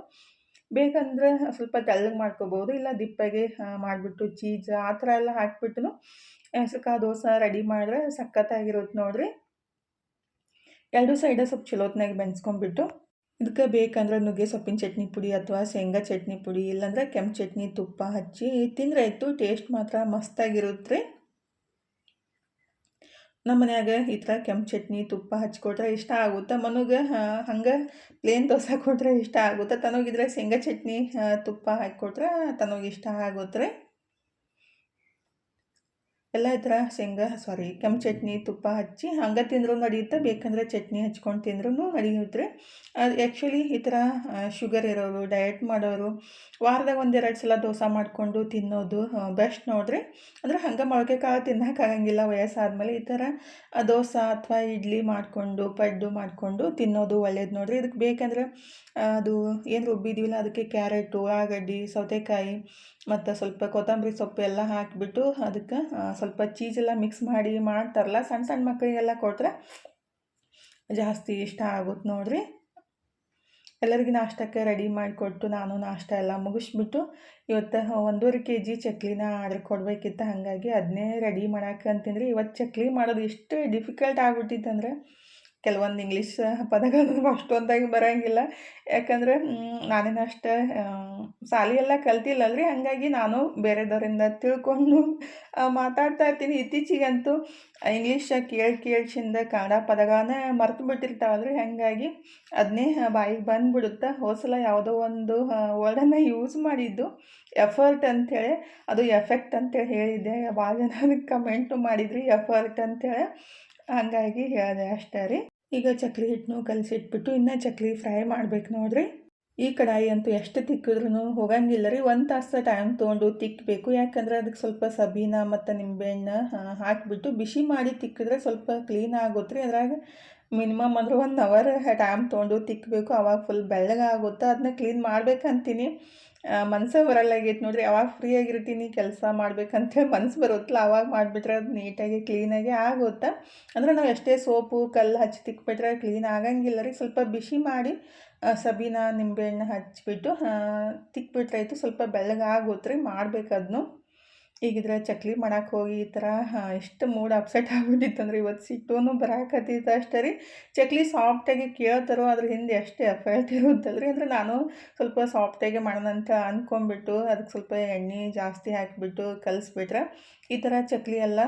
ಬೇಕಂದ್ರೆ ಸ್ವಲ್ಪ ತೆಳ್ಳಗೆ ಮಾಡ್ಕೋಬೋದು, ಇಲ್ಲ ದಿಪ್ಪಗೆ ಮಾಡಿಬಿಟ್ಟು ಚೀಸ್ ಆ ಥರ ಎಲ್ಲ ಹಾಕಿಬಿಟ್ಟು ಹೆಸ್ರುಕಾಳು ದೋಸೆ ರೆಡಿ ಮಾಡಿದ್ರೆ ಸಖತ್ತಾಗಿರುತ್ತೆ ನೋಡಿರಿ. ಎರಡೂ ಸೈಡ ಸ್ವಲ್ಪ ಚಲೋ ಹೊತ್ನಾಗ ಬೆನ್ಸ್ಕೊಂಡ್ಬಿಟ್ಟು ಇದಕ್ಕೆ ಬೇಕಂದ್ರೆ ನುಗ್ಗೆ ಸೊಪ್ಪಿನ ಚಟ್ನಿ ಪುಡಿ ಅಥವಾ ಶೇಂಗಾ ಚಟ್ನಿ ಪುಡಿ ಇಲ್ಲಾಂದ್ರೆ ಕೆಂಪು ಚಟ್ನಿ ತುಪ್ಪ ಹಚ್ಚಿ ತಿಂದರೆ ಆಯಿತು. ಟೇಸ್ಟ್ ಮಾತ್ರ ಮಸ್ತಾಗಿರುತ್ತೆ ರೀ. ನಮ್ಮ ಮನ್ಯಾಗ ಈ ಥರ ಕೆಂಪು ಚಟ್ನಿ ತುಪ್ಪ ಹಚ್ಕೊಟ್ರೆ ಇಷ್ಟ ಆಗುತ್ತೆ. ಮನುಗೆ ಹಂಗೆ ಪ್ಲೇನ್ ದೋಸೆ ಕೊಟ್ಟರೆ ಇಷ್ಟ ಆಗುತ್ತೆ. ತನಗಿದ್ರೆ ಶೇಂಗಾ ಚಟ್ನಿ ತುಪ್ಪ ಹಾಕಿಕೊಟ್ರೆ ತನಗೆ ಇಷ್ಟ ಆಗುತ್ತೆ ರೀ. ಎಲ್ಲ ಈ ಥರ ಕೆಂಪು ಚಟ್ನಿ ತುಪ್ಪ ಹಚ್ಚಿ ಹಂಗೆ ತಿಂದರೂ ನಡೆಯುತ್ತೆ. ಬೇಕಂದರೆ ಚಟ್ನಿ ಹಚ್ಕೊಂಡು ತಿಂದ್ರೂ ನಡೆಯುತ್ತೆ ರೀ. ಅದು ಆ್ಯಕ್ಚುಲಿ ಈ ಥರ ಶುಗರ್ ಇರೋರು, ಡಯಟ್ ಮಾಡೋರು ವಾರದಾಗ 1-2 ಸಲ ದೋಸೆ ಮಾಡಿಕೊಂಡು ತಿನ್ನೋದು ಬೆಸ್ಟ್ ನೋಡಿರಿ. ಅಂದರೆ ಹಂಗೆ ಮೊಳಕೆ ಕಾಳು ತಿನ್ನೋಕ್ಕಾಗಂಗಿಲ್ಲ ವಯಸ್ಸಾದಮೇಲೆ ಈ ಥರ ದೋಸೆ ಅಥವಾ ಇಡ್ಲಿ ಮಾಡಿಕೊಂಡು ಪಡ್ಡು ಮಾಡಿಕೊಂಡು ತಿನ್ನೋದು ಒಳ್ಳೇದು ನೋಡಿರಿ. ಇದಕ್ಕೆ ಬೇಕಂದ್ರೆ ಅದು ಏನು ರುಬ್ಬಿದ್ದೀವಲ್ಲ ಅದಕ್ಕೆ ಕ್ಯಾರೆಟು, ಉಳ್ಳಾಗಡ್ಡಿ, ಸೌತೆಕಾಯಿ ಮತ್ತು ಸ್ವಲ್ಪ ಕೊತ್ತಂಬರಿ ಸೊಪ್ಪು ಎಲ್ಲ ಹಾಕಿಬಿಟ್ಟು ಅದಕ್ಕೆ ಸ್ವಲ್ಪ ಚೀಸೆಲ್ಲ ಮಿಕ್ಸ್ ಮಾಡಿ ಮಾಡ್ತಾರಲ್ಲ, ಸಣ್ಣ ಸಣ್ಣ ಮಕ್ಕಳಿಗೆಲ್ಲ ಕೊಟ್ಟರೆ ಜಾಸ್ತಿ ಇಷ್ಟ ಆಗುತ್ತೆ ನೋಡಿರಿ. ಎಲ್ಲರಿಗೂ ನಾಷ್ಟಕ್ಕೆ ರೆಡಿ ಮಾಡಿಕೊಟ್ಟು ನಾನು ನಾಷ್ಟ ಎಲ್ಲ ಮುಗಿಸ್ಬಿಟ್ಟು ಇವತ್ತು 1.5 kg ಚಕ್ಲಿನ ಆರ್ಡ್ರ್ ಕೊಡಬೇಕಿತ್ತು. ಹಾಗಾಗಿ ಅದನ್ನೇ ರೆಡಿ ಮಾಡಕ್ಕಂತೀನಿ ರೀ. ಇವತ್ತು ಚಕ್ಲಿ ಮಾಡೋದು ಎಷ್ಟು ಡಿಫಿಕಲ್ಟ್ ಆಗ್ಬಿಟ್ಟಿತ್ತಂದ್ರೆ ಕೆಲವೊಂದು ಇಂಗ್ಲೀಷ್ ಪದಗಳು ಅಷ್ಟೊಂದಾಗಿ ಬರೋಂಗಿಲ್ಲ. ಯಾಕಂದರೆ ನಾನೇನು ಅಷ್ಟು ಶಾಲೆ ಎಲ್ಲ ಕಲ್ತಿಲ್ಲಲ್ರಿ. ಹಾಗಾಗಿ ನಾನು ಬೇರೆದವರಿಂದ ತಿಳ್ಕೊಂಡು ಮಾತಾಡ್ತಾ ಇರ್ತೀನಿ. ಇತ್ತೀಚಿಗಂತೂ ಇಂಗ್ಲೀಷ್ ಕೇಳ್ಸಿಂದ ಕನ್ನಡ ಪದಗಳನ್ನೇ ಮರ್ತು ಬಿಟ್ಟಿರ್ತಾವಲ್ರಿ. ಹಾಗಾಗಿ ಅದನ್ನೇ ಬಾಯಿಗೆ ಬಂದುಬಿಡುತ್ತೆ. ಹೋದ್ಸಲ ಯಾವುದೋ ಒಂದು ವರ್ಡನ್ನು ಯೂಸ್ ಮಾಡಿದ್ದು ಎಫರ್ಟ್ ಅಂಥೇಳಿ, ಅದು ಎಫೆಕ್ಟ್ ಅಂತೇಳಿ ಹೇಳಿದ್ದೆ. ಭಾಳ ಜನ ಅದಕ್ಕೆ ಕಮೆಂಟು ಮಾಡಿದ್ರಿ ಎಫರ್ಟ್ ಅಂಥೇಳಿ. ಹಾಗಾಗಿ ಹೇಳಿದೆ ಅಷ್ಟೇ ರೀ. ಈಗ ಚಕ್ಲಿ ಹಿಟ್ಟನ್ನು ಕಲಸಿಟ್ಬಿಟ್ಟು ಇನ್ನು ಚಕ್ಲಿ ಫ್ರೈ ಮಾಡ್ಬೇಕು ನೋಡಿರಿ. ಈ ಕಡಾಯಿ ಅಂತೂ ಎಷ್ಟು ತಿಕ್ಕಿದ್ರೂ ಹೋಗಂಗಿಲ್ಲ ರೀ. 1 ತಾಸು ಟೈಮ್ ತೊಗೊಂಡು ತಿಕ್ಕಬೇಕು. ಯಾಕಂದರೆ ಅದಕ್ಕೆ ಸ್ವಲ್ಪ ಸಬೀನ ಮತ್ತು ನಿಂಬೆಹಣ್ಣು ಹಾಕಿಬಿಟ್ಟು ಬಿಸಿ ಮಾಡಿ ತಿಕ್ಕಿದ್ರೆ ಸ್ವಲ್ಪ ಕ್ಲೀನ್ ಆಗುತ್ತೆ ರೀ. ಅದ್ರಾಗ ಮಿನಿಮಮ್ ಅಂದ್ರೆ 1 ಅವರ್ ಟೈಮ್ ತೊಗೊಂಡು ತಿಕ್ಕಬೇಕು. ಅವಾಗ ಫುಲ್ ಬೆಳ್ಳಗಾಗುತ್ತೆ. ಅದನ್ನ ಕ್ಲೀನ್ ಮಾಡ್ಬೇಕಂತೀನಿ, ಮನಸ್ಸೇ ಬರಲ್ಲಾಗೈತೆ ನೋಡಿರಿ. ಯಾವಾಗ ಫ್ರೀ ಆಗಿರ್ತೀನಿ ಕೆಲಸ ಮಾಡ್ಬೇಕಂತೇಳಿ ಮನಸ್ಸು ಬರುತ್ತಲ್ಲ ಅವಾಗ ಮಾಡಿಬಿಟ್ರೆ ಅದು ನೀಟಾಗಿ ಕ್ಲೀನಾಗಿ ಆಗುತ್ತೆ. ಅಂದರೆ ನಾವು ಎಷ್ಟೇ ಸೋಪು ಕಲ್ಲು ಹಚ್ಚಿ ತಿಕ್ಬಿಟ್ರೆ ಕ್ಲೀನ್ ಆಗಂಗಿಲ್ಲ ರೀ. ಸ್ವಲ್ಪ ಬಿಸಿ ಮಾಡಿ ಸಬೀನ ನಿಂಬೆಹಣ್ಣು ಹಚ್ಚಿಬಿಟ್ಟು ತಿಕ್ಬಿಟ್ರಾಯ್ತು. ಸ್ವಲ್ಪ ಬೆಳ್ಳಗಾಗುತ್ತೆ ರೀ. ಮಾಡ್ಬೇಕು ಅದನ್ನು. ಈಗಿದ್ರೆ ಚಕ್ಲಿ ಮಾಡಕ್ಕೆ ಹೋಗಿ ಈ ಥರ ಎಷ್ಟು ಮೂಡ್ ಅಪ್ಸೆಟ್ ಆಗಿಬಿಟ್ಟಿತ್ತಂದ್ರೆ ಇವತ್ತು ಸಿಟ್ಟೂ ಬರಾಕತ್ತಿತ್ತು ಅಷ್ಟೇ ರೀ. ಚಕ್ಲಿ ಸಾಫ್ಟಾಗಿ ಕೇಳ್ತಾರೋ ಅದ್ರ ಹಿಂದೆ ಎಷ್ಟು ಎಫರ್ಟ್ ಇರುತ್ತಲ್ರಿ. ಅಂದರೆ ನಾನು ಸ್ವಲ್ಪ ಸಾಫ್ಟಾಗಿ ಮಾಡೋಣ ಅಂತ ಅಂದ್ಕೊಂಡ್ಬಿಟ್ಟು ಅದಕ್ಕೆ ಸ್ವಲ್ಪ ಎಣ್ಣೆ ಜಾಸ್ತಿ ಹಾಕಿಬಿಟ್ಟು ಕಲಿಸ್ಬಿಟ್ರೆ ಈ ಥರ ಚಕ್ಲಿ ಎಲ್ಲ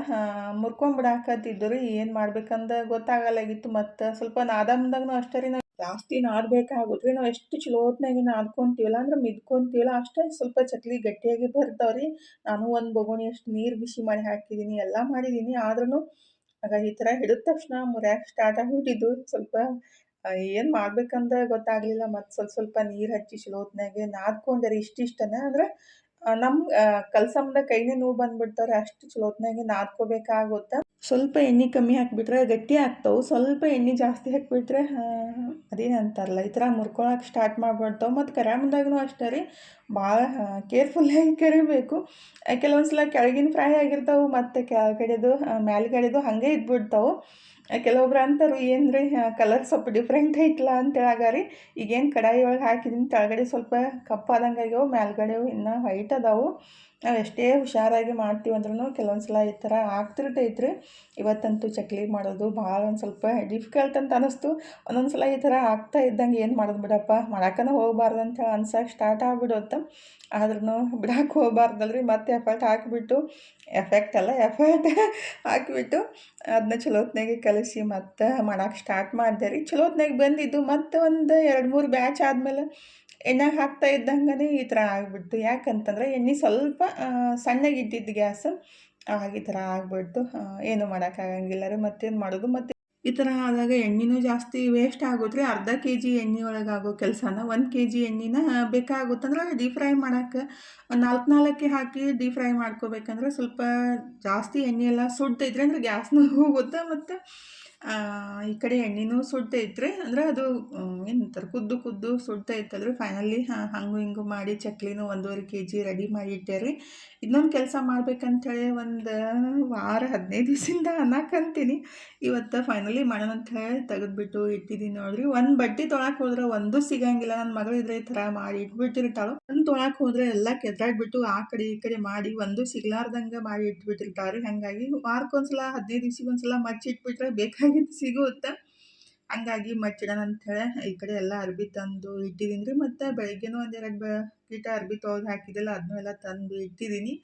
ಮುರ್ಕೊಂಬಿಡಾಕತ್ತಿದ್ದು ರೀ. ಏನು ಮಾಡ್ಬೇಕಂದ ಗೊತ್ತಾಗಲ್ಲಾಗಿತ್ತು. ಮತ್ತು ಸ್ವಲ್ಪ ನಾದಂದಾಗೂ ಅಷ್ಟೇ ರೀ. ನಾವು ಜಾಸ್ತಿ ನಾದಬೇಕಾಗುತ್ತೆ ರೀ. ನಾವು ಎಷ್ಟು ಚಲೋ ಹೊತ್ನಾಗೆ ನಾದ್ಕೊತೀವಲ್ಲ ಅಂದ್ರೆ ಮಿದ್ಕೊತೀವಲ್ಲ ಅಷ್ಟೇ ಸ್ವಲ್ಪ ಚಕ್ಲಿ ಗಟ್ಟಿಯಾಗಿ ಬರ್ತಾವೆ ರೀ. ನಾನು ಒಂದು ಬೊಗಣಿ ಅಷ್ಟು ನೀರು ಬಿಸಿ ಮಾಡಿ ಹಾಕಿದ್ದೀನಿ, ಎಲ್ಲ ಮಾಡಿದ್ದೀನಿ. ಆದ್ರೂ ಆಗ ಈ ಥರ ಹಿಡಿದ ತಕ್ಷಣ ಮುರಿಯಕ್ಕೆ ಸ್ಟಾರ್ಟ್ ಆಗಿಬಿಟ್ಟಿದ್ದು. ಸ್ವಲ್ಪ ಏನು ಮಾಡ್ಬೇಕಂತ ಗೊತ್ತಾಗಲಿಲ್ಲ. ಮತ್ತು ಸ್ವಲ್ಪ ನೀರು ಹಚ್ಚಿ ಚಲೋ ಹೊತ್ನಾಗೆ ನಾದ್ಕೊಂಡೆ ರೀ. ಇಷ್ಟಿಷ್ಟನೇ ಅಂದರೆ ನಮ್ಮ ಕಲ್ಸಮ್ದ ಕೈನೇ ನೋವು ಬಂದುಬಿಡ್ತಾರೆ. ಅಷ್ಟು ಚಲೋ ಹೊತ್ನಾಗೆ ನಾದ್ಕೋಬೇಕಾಗುತ್ತೆ. ಸ್ವಲ್ಪ ಎಣ್ಣೆ ಕಮ್ಮಿ ಹಾಕಿಬಿಟ್ರೆ ಗಟ್ಟಿ ಆಗ್ತಾವೆ. ಸ್ವಲ್ಪ ಎಣ್ಣೆ ಜಾಸ್ತಿ ಹಾಕಿಬಿಟ್ರೆ ಅದೇನು ಅಂತಾರಲ್ಲ ಈ ಥರ ಮುರ್ಕೊಳಕ್ಕೆ ಸ್ಟಾರ್ಟ್ ಮಾಡಿಬಿಡ್ತಾವೆ. ಮತ್ತು ಕರ್ಯಮ್ದಾಗೂ ಅಷ್ಟೇ ರೀ. ಭಾಳ ಕೇರ್ಫುಲ್ಲಾಗಿ ಕರಿಬೇಕು. ಕೆಲವೊಂದು ಸಲ ಕೆಳಗಿನ ಫ್ರೈ ಆಗಿರ್ತಾವೆ ಮತ್ತು ಕೆಳಗಡೆದು ಮೇಲ್ಗಡೆದು ಹಾಗೆ ಇದ್ಬಿಡ್ತಾವೆ. ಕೆಲವೊಬ್ರು ಅಂತಾರೆ ಏನ್ರಿ ಕಲರ್ ಸ್ವಲ್ಪ ಡಿಫ್ರೆಂಟ್ ಐತಲ್ಲ ಅಂತೇಳಿ ರೀ. ಈಗೇನು ಕಡಾಯಿ ಒಳಗೆ ಹಾಕಿದ್ದೀನಿ, ಕೆಳಗಡೆ ಸ್ವಲ್ಪ ಕಪ್ಪಾದಂಗೆ ಆಗ್ಯಾವೆ, ಮೇಲ್ಗಡೆವು ಇನ್ನೂ ವೈಟ್ ಅದಾವೆ. ನಾವು ಎಷ್ಟೇ ಹುಷಾರಾಗಿ ಮಾಡ್ತೀವಿ ಅಂದ್ರೂ ಕೆಲವೊಂದು ಸಲ ಈ ಥರ ಆಗ್ತಿರ್ತೈತೆ ರೀ. ಇವತ್ತಂತೂ ಚಕ್ಲಿ ಮಾಡೋದು ಭಾಳ ಒಂದು ಸ್ವಲ್ಪ ಡಿಫಿಕಲ್ಟ್ ಅಂತ ಅನ್ನಿಸ್ತು. ಒಂದೊಂದು ಸಲ ಈ ಥರ ಆಗ್ತಾ ಇದ್ದಂಗೆ ಏನು ಮಾಡೋದು ಬಿಡಪ್ಪ, ಮಾಡಕ್ಕನ ಹೋಗ್ಬಾರ್ದು ಅಂತ ಅನ್ಸಕ್ಕೆ ಸ್ಟಾರ್ಟ್ ಆಗ್ಬಿಡುತ್ತೆ. ಆದ್ರೂ ಬಿಡಕ್ಕೆ ಹೋಗ್ಬಾರ್ದಲ್ರಿ, ಮತ್ತೆ ಎಫರ್ಟ್ ಹಾಕಿಬಿಟ್ಟು ಎಫರ್ಟ್ ಹಾಕಿಬಿಟ್ಟು ಅದನ್ನ ಚಲೋತ್ನಾಗೆ ಕಲಿಸಿ ಮತ್ತೆ ಮಾಡಕ್ಕೆ ಸ್ಟಾರ್ಟ್ ಮಾಡಿದೆ ರೀ. ಚಲೋತ್ನಾಗೆ ಬಂದಿದ್ದು ಮತ್ತು ಒಂದು 2-3 ಬ್ಯಾಚ್ ಆದಮೇಲೆ ಎಣ್ಣೆಗೆ ಹಾಕ್ತಾ ಇದ್ದಂಗೆ ಈ ಥರ ಆಗಿಬಿಡ್ತು. ಯಾಕಂತಂದ್ರೆ ಎಣ್ಣೆ ಸ್ವಲ್ಪ ಸಣ್ಣಗೆ ಇಟ್ಟಿದ್ದು ಗ್ಯಾಸ್, ಆವಾಗ ಈ ಥರ ಆಗಿಬಿಡ್ತು. ಏನು ಮಾಡೋಕ್ಕಾಗಂಗಿಲ್ಲ ರೀ, ಮತ್ತೇನು ಮಾಡೋದು. ಮತ್ತು ಈ ಥರ ಆದಾಗ ಎಣ್ಣೆನೂ ಜಾಸ್ತಿ ವೇಸ್ಟ್ ಆಗುತ್ತೆ ರೀ. ಅರ್ಧ ಕೆ ಜಿ ಎಣ್ಣೆ ಒಳಗೆ ಆಗೋ ಕೆಲಸನ 1 ಕೆ ಜಿ ಎಣ್ಣೆನ ಬೇಕಾಗುತ್ತಂದ್ರೆ ಡೀಪ್ ಫ್ರೈ ಮಾಡೋಕ್ಕೆ 4 ಹಾಕಿ ಡೀಪ್ ಫ್ರೈ ಮಾಡ್ಕೋಬೇಕಂದ್ರೆ ಸ್ವಲ್ಪ ಜಾಸ್ತಿ ಎಣ್ಣೆ ಎಲ್ಲ ಸುಡ್ತೈತ್ರಿ. ಅಂದ್ರೆ ಗ್ಯಾಸ್ನೂ ಹೋಗುತ್ತೆ ಮತ್ತು ಈ ಕಡೆ ಎಣ್ಣೆನೂ ಸುಡ್ತೈತ್ರಿ. ಅಂದ್ರೆ ಅದು ಏನಂತಾರೆ ಕುದ್ದು ಸುಡ್ತೈತಲ್ರಿ. ಫೈನಲಿ ಹಂಗೂ ಹಿಂಗೂ ಮಾಡಿ ಚಕ್ಲಿನೂ 1.5 ಕೆ ಜಿ ರೆಡಿ ಮಾಡಿ ಇಟ್ಟೆ ರೀ. ಇನ್ನೊಂದು ಕೆಲಸ ಮಾಡ್ಬೇಕಂತೇಳಿ ಒಂದು ವಾರ 15 ದಿವಸದಿಂದ ಅನ್ನಕ್ಕಂತೀನಿ. ಇವತ್ತು ಫೈನಲಿ ಮಾಡೋಣ ಅಂತ ಹೇಳಿ ತೆಗೆದ್ಬಿಟ್ಟು ಇಟ್ಟಿದ್ದೀನಿ ನೋಡ್ರಿ. ಒಂದು ಬಟ್ಟೆ ತೊಳಕ್ಕೆ ಹೋದ್ರೆ ಒಂದೂ ಸಿಗಂಗಿಲ್ಲ. ನನ್ನ ಮಗಳಿದ್ರೆ ಈ ಥರ ಮಾಡಿ ಇಟ್ಬಿಟ್ಟಿರ್ತಾಳು. ಒಂದು ತೊಳಕ್ಕೆ ಹೋದ್ರೆ ಎಲ್ಲ ಕೆದ್ರಾಡ್ಬಿಟ್ಟು ಆ ಕಡೆ ಈ ಕಡೆ ಮಾಡಿ ಒಂದೂ ಸಿಗ್ಲಾರ್ದಂಗೆ ಮಾಡಿ ಇಟ್ಬಿಟ್ಟಿರ್ತಾಳೆ ರೀ. ಹಾಗಾಗಿ ವಾರಕ್ಕೊಂದ್ಸಲ 15 ದಿವ್ಸಕ್ಕೊಂದ್ಸಲ ಮಚ್ಚಿಟ್ಬಿಟ್ರೆ ಬೇಕಾಗಿದ್ದು ಸಿಗುತ್ತೆ. ಹಂಗಾಗಿ ಮಚ್ಚಿಡೋಣ ಅಂಥೇಳಿ ಈ ಕಡೆ ಎಲ್ಲ ಅರ್ಬಿ ತಂದು ಇಟ್ಟಿದ್ದೀನಿ ರೀ. ಮತ್ತು ಬೆಳಗ್ಗೆನೂ 1-2 ಕೀಟ ಅರ್ಬಿ ತೊಳೆದು ಹಾಕಿದ್ದಿಲ್ಲ, ಅದನ್ನೂ ಎಲ್ಲ ತಂದು ಇಟ್ಟಿದ್ದೀನಿ.